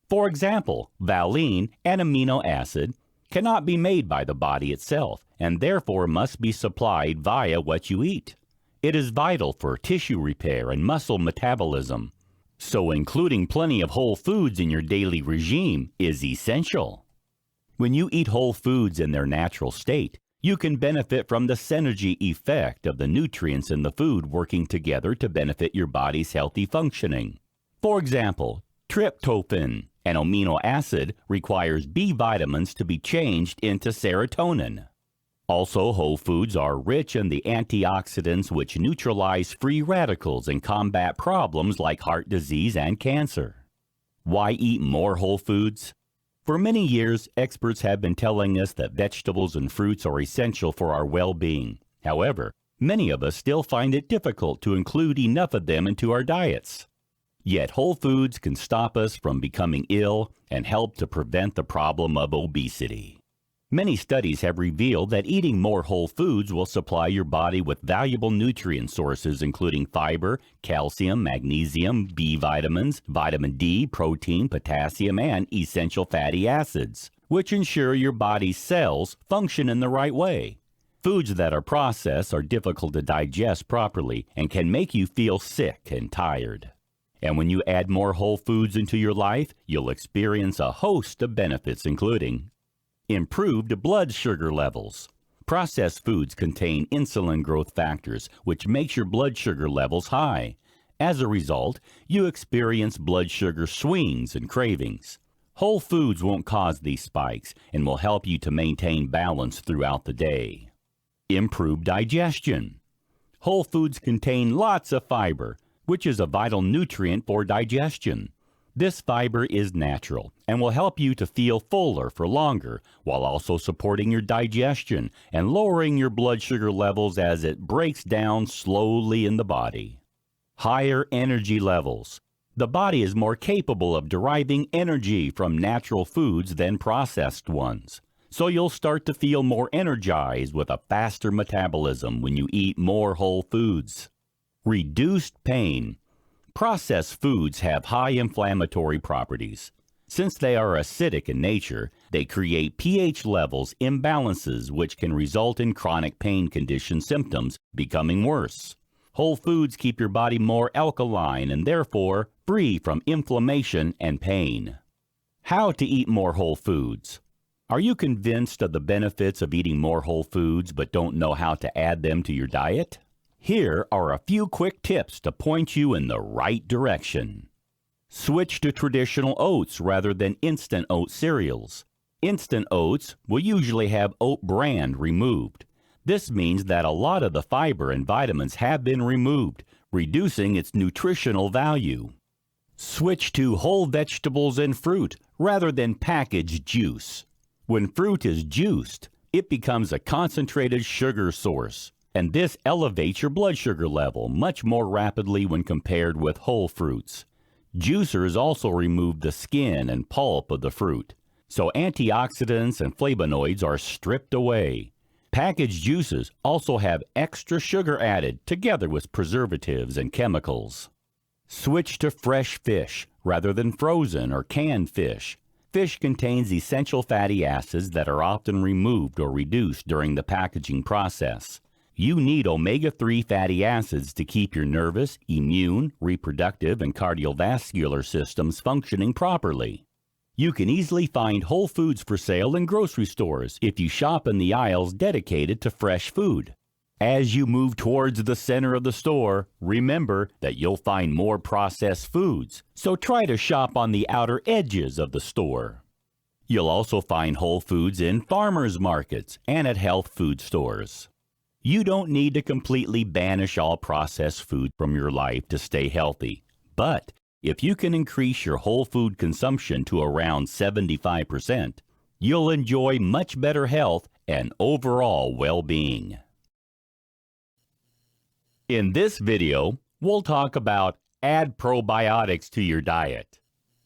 For example, valine, an amino acid, cannot be made by the body itself, and therefore must be supplied via what you eat. It is vital for tissue repair and muscle metabolism, so including plenty of whole foods in your daily regime is essential. When you eat whole foods in their natural state, you can benefit from the synergy effect of the nutrients in the food working together to benefit your body's healthy functioning. For example, tryptophan, an amino acid, requires B vitamins to be changed into serotonin. Also, whole foods are rich in the antioxidants which neutralize free radicals and combat problems like heart disease and cancer. Why eat more whole foods? For many years, experts have been telling us that vegetables and fruits are essential for our well-being. However, many of us still find it difficult to include enough of them into our diets. Yet whole foods can stop us from becoming ill and help to prevent the problem of obesity. Many studies have revealed that eating more whole foods will supply your body with valuable nutrient sources including fiber, calcium, magnesium, B vitamins, vitamin D, protein, potassium, and essential fatty acids, which ensure your body's cells function in the right way. Foods that are processed are difficult to digest properly and can make you feel sick and tired. And when you add more whole foods into your life, you'll experience a host of benefits including improved blood sugar levels. Processed foods contain insulin growth factors, which makes your blood sugar levels high. As a result, you experience blood sugar swings and cravings. Whole foods won't cause these spikes and will help you to maintain balance throughout the day. Improved digestion. Whole foods contain lots of fiber, which is a vital nutrient for digestion. This fiber is natural and will help you to feel fuller for longer while also supporting your digestion and lowering your blood sugar levels as it breaks down slowly in the body. Higher energy levels. The body is more capable of deriving energy from natural foods than processed ones. So you'll start to feel more energized with a faster metabolism when you eat more whole foods. Reduced pain. Processed foods have high inflammatory properties. Since they are acidic in nature, they create pH levels imbalances which can result in chronic pain condition symptoms becoming worse. Whole foods keep your body more alkaline and therefore free from inflammation and pain. How to eat more whole foods. Are you convinced of the benefits of eating more whole foods but don't know how to add them to your diet? Here are a few quick tips to point you in the right direction. Switch to traditional oats rather than instant oat cereals. Instant oats will usually have oat bran removed. This means that a lot of the fiber and vitamins have been removed, reducing its nutritional value. Switch to whole vegetables and fruit rather than packaged juice. When fruit is juiced, it becomes a concentrated sugar source, and this elevates your blood sugar level much more rapidly when compared with whole fruits. Juicers also remove the skin and pulp of the fruit, so antioxidants and flavonoids are stripped away. Packaged juices also have extra sugar added together with preservatives and chemicals. Switch to fresh fish rather than frozen or canned fish. Fish contains essential fatty acids that are often removed or reduced during the packaging process. You need omega-3 fatty acids to keep your nervous, immune, reproductive, and cardiovascular systems functioning properly. You can easily find whole foods for sale in grocery stores if you shop in the aisles dedicated to fresh food. As you move towards the center of the store, remember that you'll find more processed foods, so try to shop on the outer edges of the store. You'll also find whole foods in farmers markets and at health food stores. You don't need to completely banish all processed food from your life to stay healthy, but if you can increase your whole food consumption to around 75%, you'll enjoy much better health and overall well-being. In this video, we'll talk about add probiotics to your diet.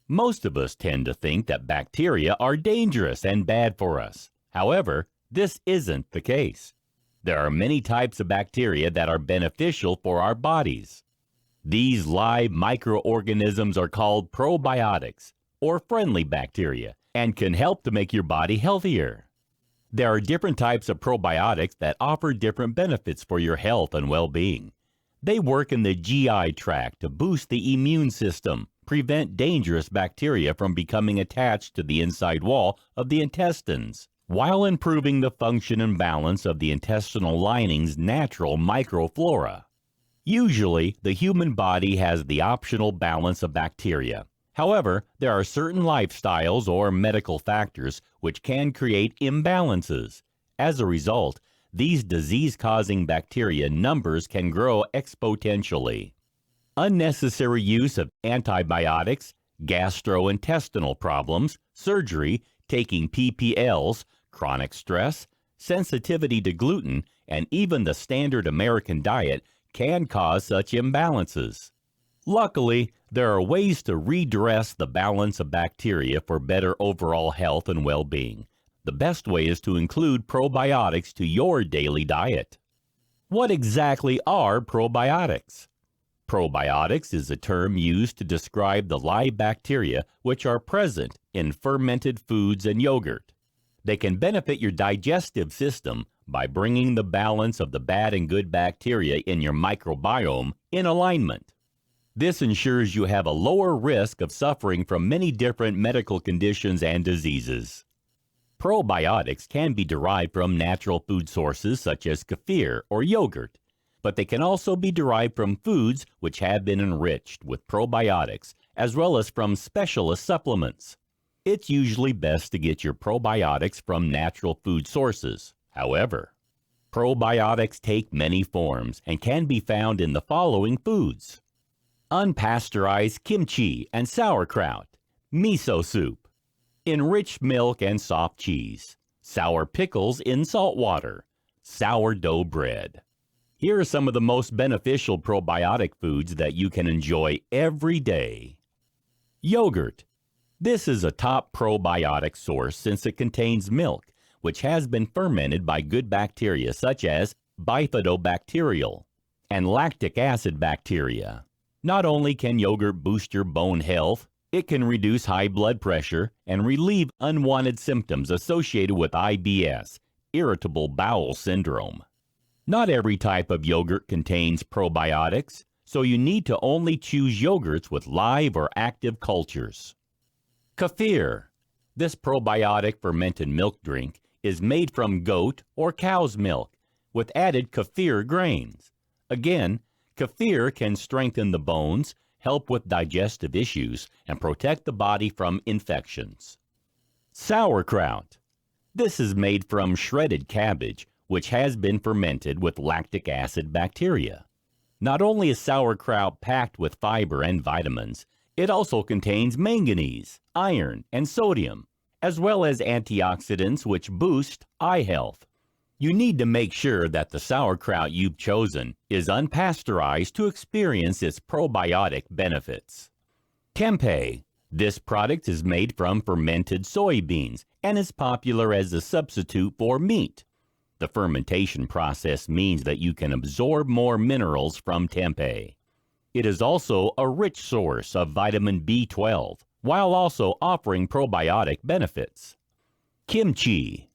Most of us tend to think that bacteria are dangerous and bad for us. However, this isn't the case. There are many types of bacteria that are beneficial for our bodies. These live microorganisms are called probiotics, or friendly bacteria, and can help to make your body healthier. There are different types of probiotics that offer different benefits for your health and well-being. They work in the GI tract to boost the immune system, prevent dangerous bacteria from becoming attached to the inside wall of the intestines, while improving the function and balance of the intestinal lining's natural microflora. Usually, the human body has the optional balance of bacteria. However, there are certain lifestyles or medical factors which can create imbalances. As a result, these disease-causing bacteria numbers can grow exponentially. Unnecessary use of antibiotics, gastrointestinal problems, surgery, taking PPLs, chronic stress, sensitivity to gluten, and even the standard American diet can cause such imbalances. Luckily, there are ways to redress the balance of bacteria for better overall health and well-being. The best way is to include probiotics to your daily diet. What exactly are probiotics? Probiotics is a term used to describe the live bacteria which are present in fermented foods and yogurt. They can benefit your digestive system by bringing the balance of the bad and good bacteria in your microbiome in alignment. This ensures you have a lower risk of suffering from many different medical conditions and diseases. Probiotics can be derived from natural food sources such as kefir or yogurt, but they can also be derived from foods which have been enriched with probiotics, as well as from specialist supplements. It's usually best to get your probiotics from natural food sources. However, probiotics take many forms and can be found in the following foods: unpasteurized kimchi and sauerkraut, miso soup, enriched milk and soft cheese, sour pickles in salt water, sourdough bread. Here are some of the most beneficial probiotic foods that you can enjoy every day. Yogurt. This is a top probiotic source since it contains milk, which has been fermented by good bacteria such as bifidobacterial and lactic acid bacteria. Not only can yogurt boost your bone health, it can reduce high blood pressure and relieve unwanted symptoms associated with IBS, irritable bowel syndrome. Not every type of yogurt contains probiotics, so you need to only choose yogurts with live or active cultures. Kefir. This probiotic fermented milk drink is made from goat or cow's milk with added kefir grains. Again, kefir can strengthen the bones, help with digestive issues, and protect the body from infections. Sauerkraut. This is made from shredded cabbage, which has been fermented with lactic acid bacteria. Not only is sauerkraut packed with fiber and vitamins, it also contains manganese, iron, and sodium, as well as antioxidants which boost eye health. You need to make sure that the sauerkraut you've chosen is unpasteurized to experience its probiotic benefits. Tempeh. This product is made from fermented soybeans and is popular as a substitute for meat. The fermentation process means that you can absorb more minerals from tempeh. It is also a rich source of vitamin B12, while also offering probiotic benefits. Kimchi.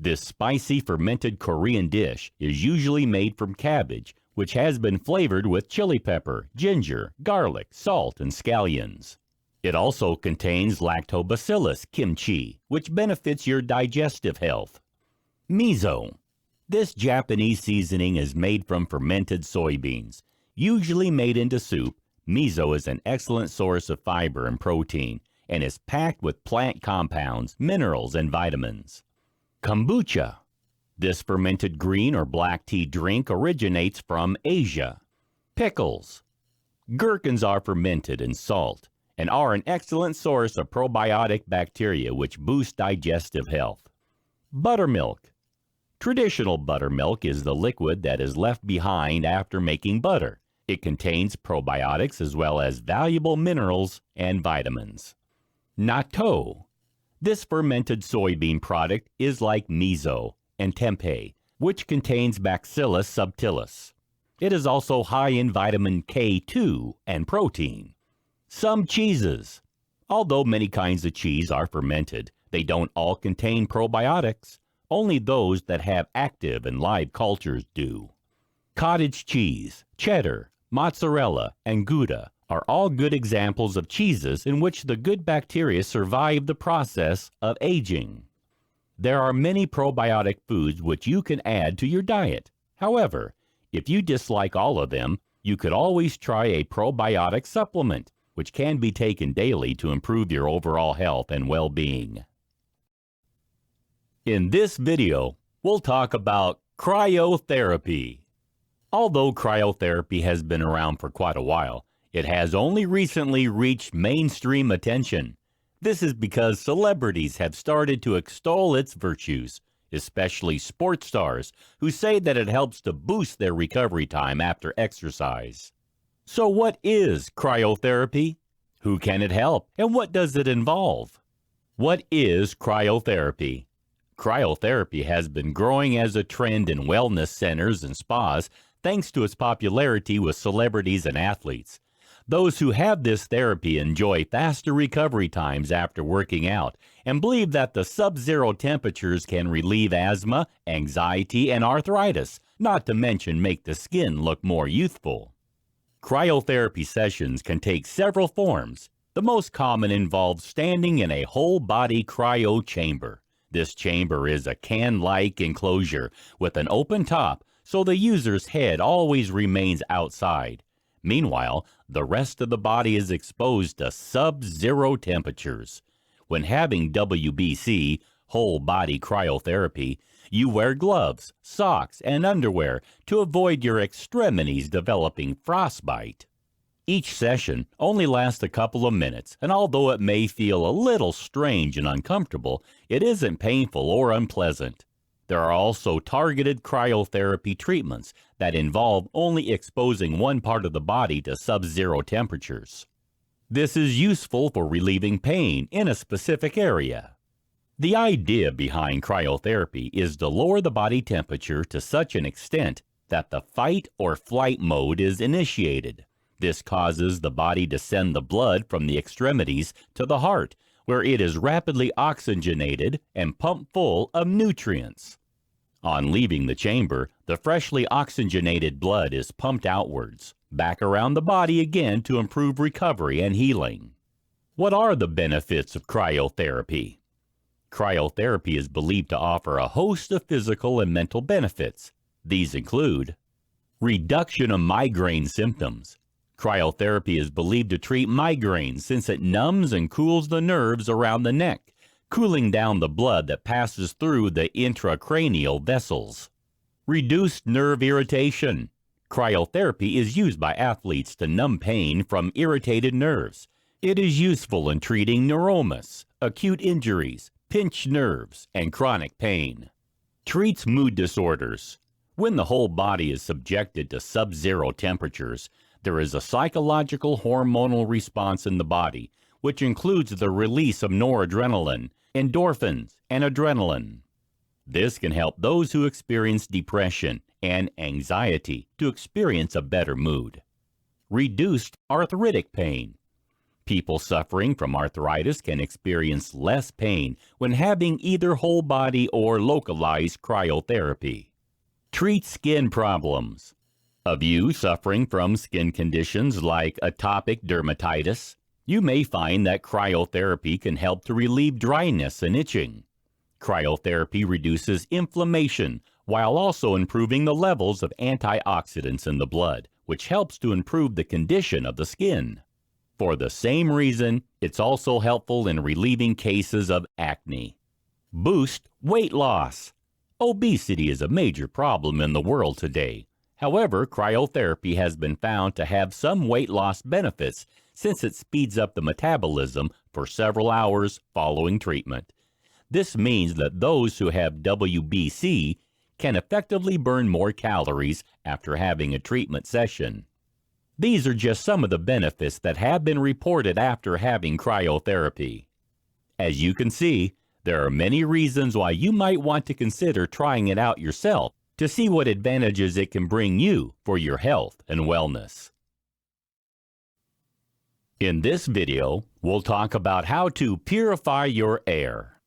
This spicy fermented Korean dish is usually made from cabbage, which has been flavored with chili pepper, ginger, garlic, salt, and scallions. It also contains lactobacillus kimchi, which benefits your digestive health. Miso. This Japanese seasoning is made from fermented soybeans. Usually made into soup, miso is an excellent source of fiber and protein and is packed with plant compounds, minerals, and vitamins. Kombucha. This fermented green or black tea drink originates from Asia. Pickles. Gherkins are fermented in salt and are an excellent source of probiotic bacteria which boost digestive health. Buttermilk. Traditional buttermilk is the liquid that is left behind after making butter. It contains probiotics as well as valuable minerals and vitamins. Natto. This fermented soybean product is like miso and tempeh, which contains Bacillus subtilis. It is also high in vitamin K2 and protein. Some cheeses. Although many kinds of cheese are fermented, they don't all contain probiotics. Only those that have active and live cultures do. Cottage cheese, cheddar, mozzarella, and Gouda are all good examples of cheeses in which the good bacteria survive the process of aging. There are many probiotic foods which you can add to your diet. However, if you dislike all of them, you could always try a probiotic supplement, which can be taken daily to improve your overall health and well-being. In this video, we'll talk about cryotherapy. Although cryotherapy has been around for quite a while, it has only recently reached mainstream attention. This is because celebrities have started to extol its virtues, especially sports stars who say that it helps to boost their recovery time after exercise. So what is cryotherapy? Who can it help, and what does it involve? What is cryotherapy? Cryotherapy has been growing as a trend in wellness centers and spas thanks to its popularity with celebrities and athletes. Those who have this therapy enjoy faster recovery times after working out and believe that the sub-zero temperatures can relieve asthma, anxiety, and arthritis, not to mention make the skin look more youthful. Cryotherapy sessions can take several forms. The most common involves standing in a whole-body cryo chamber. This chamber is a can-like enclosure with an open top, so the user's head always remains outside. Meanwhile, the rest of the body is exposed to sub-zero temperatures. When having WBC, whole-body cryotherapy, you wear gloves, socks, and underwear to avoid your extremities developing frostbite. Each session only lasts a couple of minutes, and although it may feel a little strange and uncomfortable, it isn't painful or unpleasant. There are also targeted cryotherapy treatments that involve only exposing one part of the body to sub-zero temperatures. This is useful for relieving pain in a specific area. The idea behind cryotherapy is to lower the body temperature to such an extent that the fight or flight mode is initiated. This causes the body to send the blood from the extremities to the heart, where it is rapidly oxygenated and pumped full of nutrients. On leaving the chamber, the freshly oxygenated blood is pumped outwards, back around the body again to improve recovery and healing. What are the benefits of cryotherapy? Cryotherapy is believed to offer a host of physical and mental benefits. These include reduction of migraine symptoms. Cryotherapy is believed to treat migraines since it numbs and cools the nerves around the neck, cooling down the blood that passes through the intracranial vessels. Reduced nerve irritation. Cryotherapy is used by athletes to numb pain from irritated nerves. It is useful in treating neuromas, acute injuries, pinched nerves, and chronic pain. Treats mood disorders. When the whole body is subjected to sub-zero temperatures, There is a psychological hormonal response in the body, which includes the release of noradrenaline, endorphins, and adrenaline. This can help those who experience depression and anxiety to experience a better mood. Reduced arthritic pain. People suffering from arthritis can experience less pain when having either whole body or localized cryotherapy. Treat skin problems. Of you suffering from skin conditions like atopic dermatitis, you may find that cryotherapy can help to relieve dryness and itching. Cryotherapy reduces inflammation while also improving the levels of antioxidants in the blood, which helps to improve the condition of the skin. For the same reason, it's also helpful in relieving cases of acne. Boost weight loss. Obesity is a major problem in the world today. However, cryotherapy has been found to have some weight loss benefits since it speeds up the metabolism for several hours following treatment. This means that those who have WBC can effectively burn more calories after having a treatment session. These are just some of the benefits that have been reported after having cryotherapy. As you can see, there are many reasons why you might want to consider trying it out yourself to see what advantages it can bring you for your health and wellness. In this video, we'll talk about how to purify your air.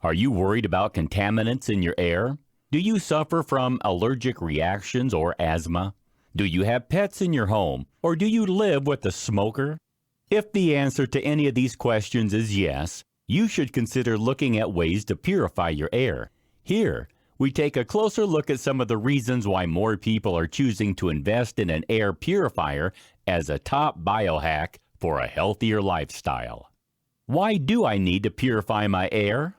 Are you worried about contaminants in your air? Do you suffer from allergic reactions or asthma? Do you have pets in your home, or do you live with a smoker? If the answer to any of these questions is yes, you should consider looking at ways to purify your air. Here, we take a closer look at some of the reasons why more people are choosing to invest in an air purifier as a top biohack for a healthier lifestyle. Why do I need to purify my air?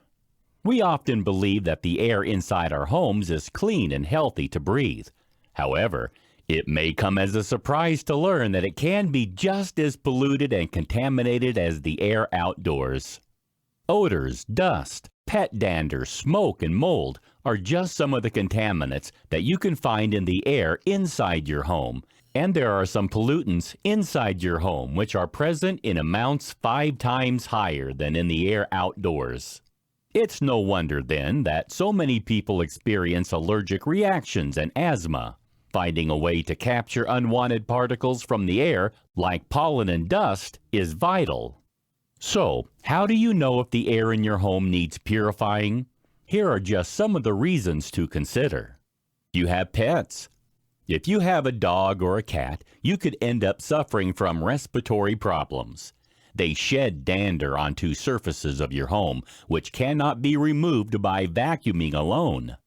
We often believe that the air inside our homes is clean and healthy to breathe. However, it may come as a surprise to learn that it can be just as polluted and contaminated as the air outdoors. Odors, dust, pet dander, smoke, and mold are just some of the contaminants that you can find in the air inside your home. And there are some pollutants inside your home which are present in amounts 5 times higher than in the air outdoors. It's no wonder then that so many people experience allergic reactions and asthma. Finding a way to capture unwanted particles from the air, like pollen and dust, is vital. So, how do you know if the air in your home needs purifying? Here are just some of the reasons to consider. You have pets. If you have a dog or a cat, you could end up suffering from respiratory problems. They shed dander onto surfaces of your home, which cannot be removed by vacuuming alone.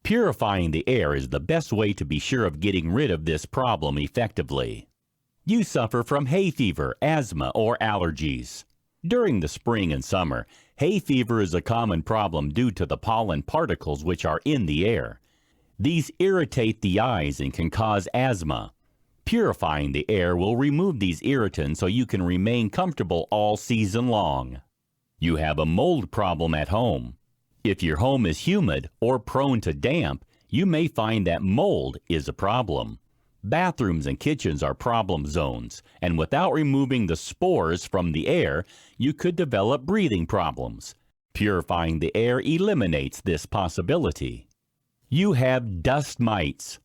Purifying the air is the best way to be sure of getting rid of this problem effectively. You suffer from hay fever, asthma, or allergies. During the spring and summer, hay fever is a common problem due to the pollen particles which are in the air. These irritate the eyes and can cause asthma. Purifying the air will remove these irritants so you can remain comfortable all season long. You have a mold problem at home. If your home is humid or prone to damp, you may find that mold is a problem. Bathrooms and kitchens are problem zones, and without removing the spores from the air, you could develop breathing problems. Purifying the air eliminates this possibility. You have dust mites.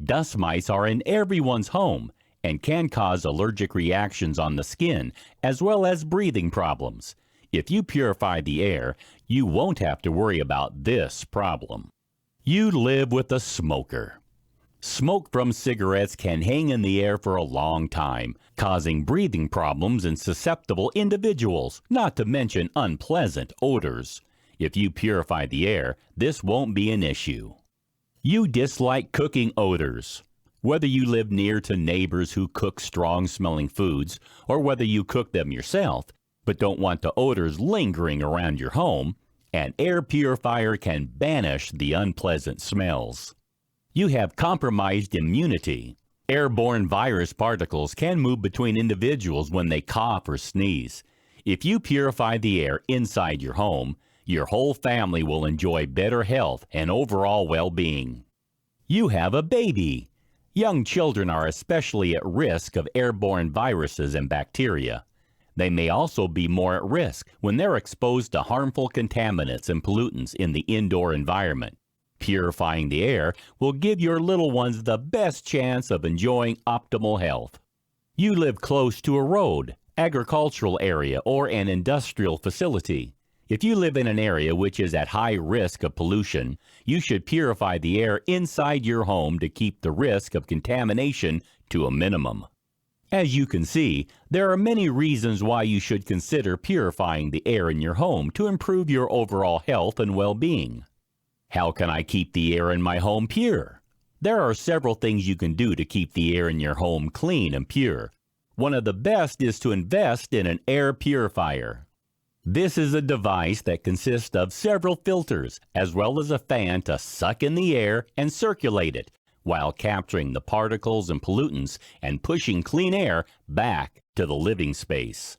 Dust mites are in everyone's home and can cause allergic reactions on the skin as well as breathing problems. If you purify the air, you won't have to worry about this problem. You live with a smoker. Smoke from cigarettes can hang in the air for a long time, causing breathing problems in susceptible individuals, not to mention unpleasant odors. If you purify the air, this won't be an issue. You dislike cooking odors. Whether you live near to neighbors who cook strong-smelling foods, or whether you cook them yourself, but don't want the odors lingering around your home, an air purifier can banish the unpleasant smells. You have compromised immunity. Airborne virus particles can move between individuals when they cough or sneeze. If you purify the air inside your home, your whole family will enjoy better health and overall well-being. You have a baby. Young children are especially at risk of airborne viruses and bacteria. They may also be more at risk when they're exposed to harmful contaminants and pollutants in the indoor environment. Purifying the air will give your little ones the best chance of enjoying optimal health. You live close to a road, agricultural area, or an industrial facility. If you live in an area which is at high risk of pollution, you should purify the air inside your home to keep the risk of contamination to a minimum. As you can see, there are many reasons why you should consider purifying the air in your home to improve your overall health and well-being. How can I keep the air in my home pure? There are several things you can do to keep the air in your home clean and pure. One of the best is to invest in an air purifier. This is a device that consists of several filters, as well as a fan to suck in the air and circulate it, while capturing the particles and pollutants and pushing clean air back to the living space.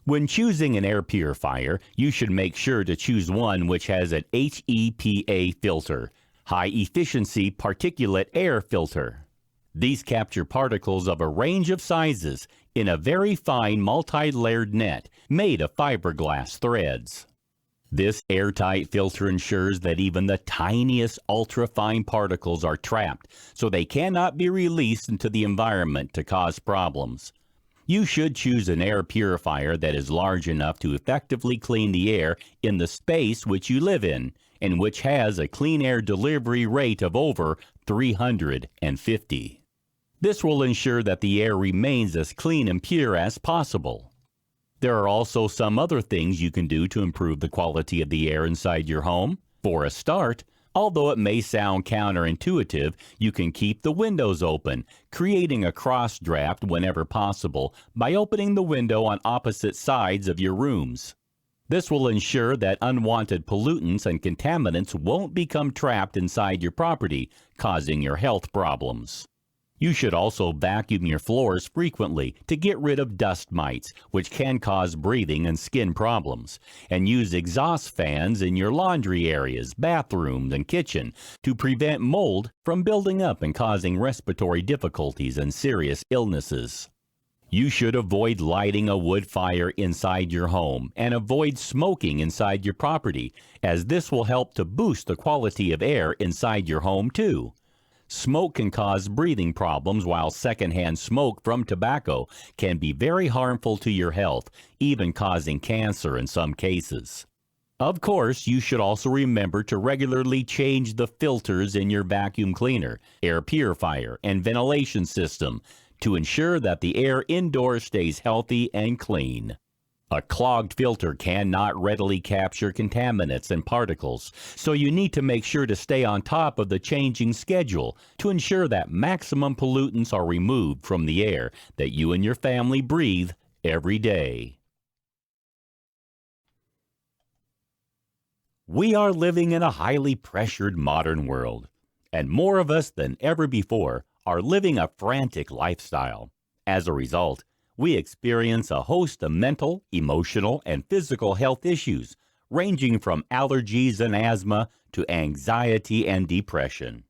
When choosing an air purifier, you should make sure to choose one which has an HEPA filter, high efficiency particulate air filter. These capture particles of a range of sizes in a very fine multi-layered net made of fiberglass threads. This airtight filter ensures that even the tiniest ultra-fine particles are trapped, so they cannot be released into the environment to cause problems. You should choose an air purifier that is large enough to effectively clean the air in the space which you live in, and which has a clean air delivery rate of over 350. This will ensure that the air remains as clean and pure as possible. There are also some other things you can do to improve the quality of the air inside your home. For a start, although it may sound counterintuitive, you can keep the windows open, creating a cross draft whenever possible by opening the window on opposite sides of your rooms. This will ensure that unwanted pollutants and contaminants won't become trapped inside your property, causing your health problems. You should also vacuum your floors frequently to get rid of dust mites, which can cause breathing and skin problems, and use exhaust fans in your laundry areas, bathrooms, and kitchen to prevent mold from building up and causing respiratory difficulties and serious illnesses. You should avoid lighting a wood fire inside your home and avoid smoking inside your property, as this will help to boost the quality of air inside your home too. Smoke can cause breathing problems, while secondhand smoke from tobacco can be very harmful to your health, even causing cancer in some cases. Of course, you should also remember to regularly change the filters in your vacuum cleaner, air purifier, and ventilation system to ensure that the air indoors stays healthy and clean. A clogged filter cannot readily capture contaminants and particles, so you need to make sure to stay on top of the changing schedule to ensure that maximum pollutants are removed from the air that you and your family breathe every day. We are living in a highly pressured modern world, and more of us than ever before are living a frantic lifestyle. As a result, we experience a host of mental, emotional, and physical health issues, ranging from allergies and asthma to anxiety and depression.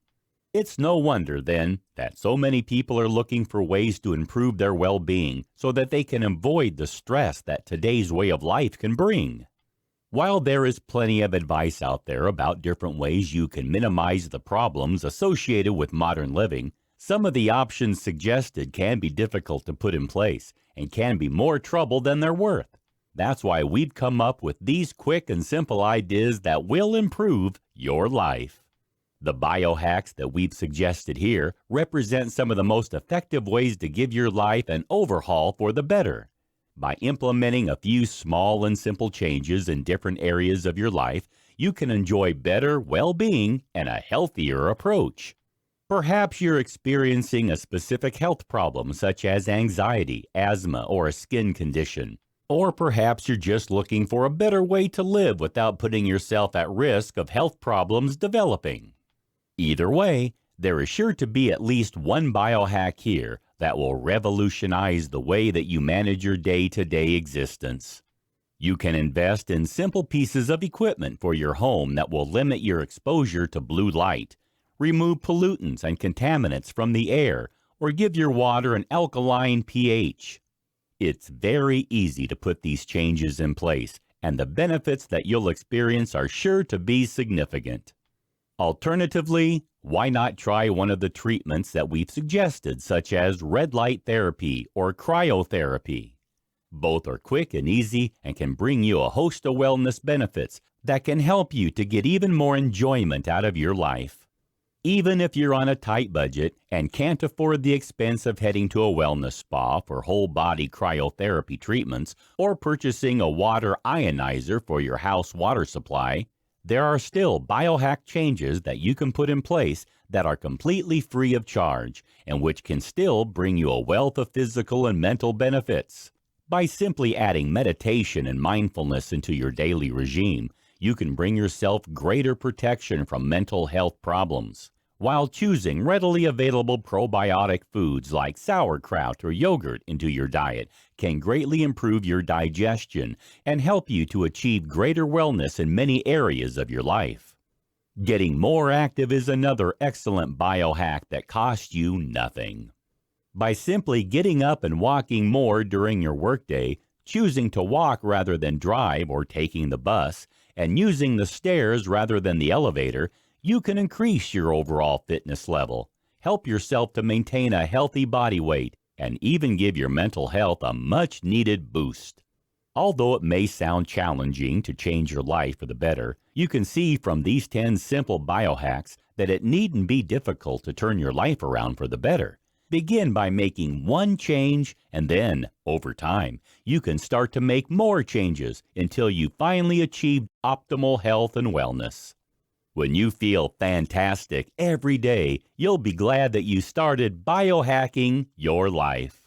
It's no wonder, then, that so many people are looking for ways to improve their well-being so that they can avoid the stress that today's way of life can bring. While there is plenty of advice out there about different ways you can minimize the problems associated with modern living, some of the options suggested can be difficult to put in place and can be more trouble than they're worth. That's why we've come up with these quick and simple ideas that will improve your life. The biohacks that we've suggested here represent some of the most effective ways to give your life an overhaul for the better. By implementing a few small and simple changes in different areas of your life, you can enjoy better well-being and a healthier approach. Perhaps you're experiencing a specific health problem such as anxiety, asthma, or a skin condition. Or perhaps you're just looking for a better way to live without putting yourself at risk of health problems developing. Either way, there is sure to be at least one biohack here that will revolutionize the way that you manage your day-to-day existence. You can invest in simple pieces of equipment for your home that will limit your exposure to blue light, remove pollutants and contaminants from the air, or give your water an alkaline pH. It's very easy to put these changes in place, and the benefits that you'll experience are sure to be significant. Alternatively, why not try one of the treatments that we've suggested, such as red light therapy or cryotherapy? Both are quick and easy and can bring you a host of wellness benefits that can help you to get even more enjoyment out of your life. Even if you're on a tight budget and can't afford the expense of heading to a wellness spa for whole-body cryotherapy treatments or purchasing a water ionizer for your house water supply, there are still biohack changes that you can put in place that are completely free of charge and which can still bring you a wealth of physical and mental benefits. By simply adding meditation and mindfulness into your daily regime, you can bring yourself greater protection from mental health problems, while choosing readily available probiotic foods like sauerkraut or yogurt into your diet can greatly improve your digestion and help you to achieve greater wellness in many areas of your life. Getting more active is another excellent biohack that costs you nothing. By simply getting up and walking more during your workday, choosing to walk rather than drive or taking the bus, and using the stairs rather than the elevator, you can increase your overall fitness level, help yourself to maintain a healthy body weight, and even give your mental health a much-needed boost. Although it may sound challenging to change your life for the better, you can see from these 10 simple biohacks that it needn't be difficult to turn your life around for the better. Begin by making one change, and then, over time, you can start to make more changes until you finally achieve optimal health and wellness. When you feel fantastic every day, you'll be glad that you started biohacking your life.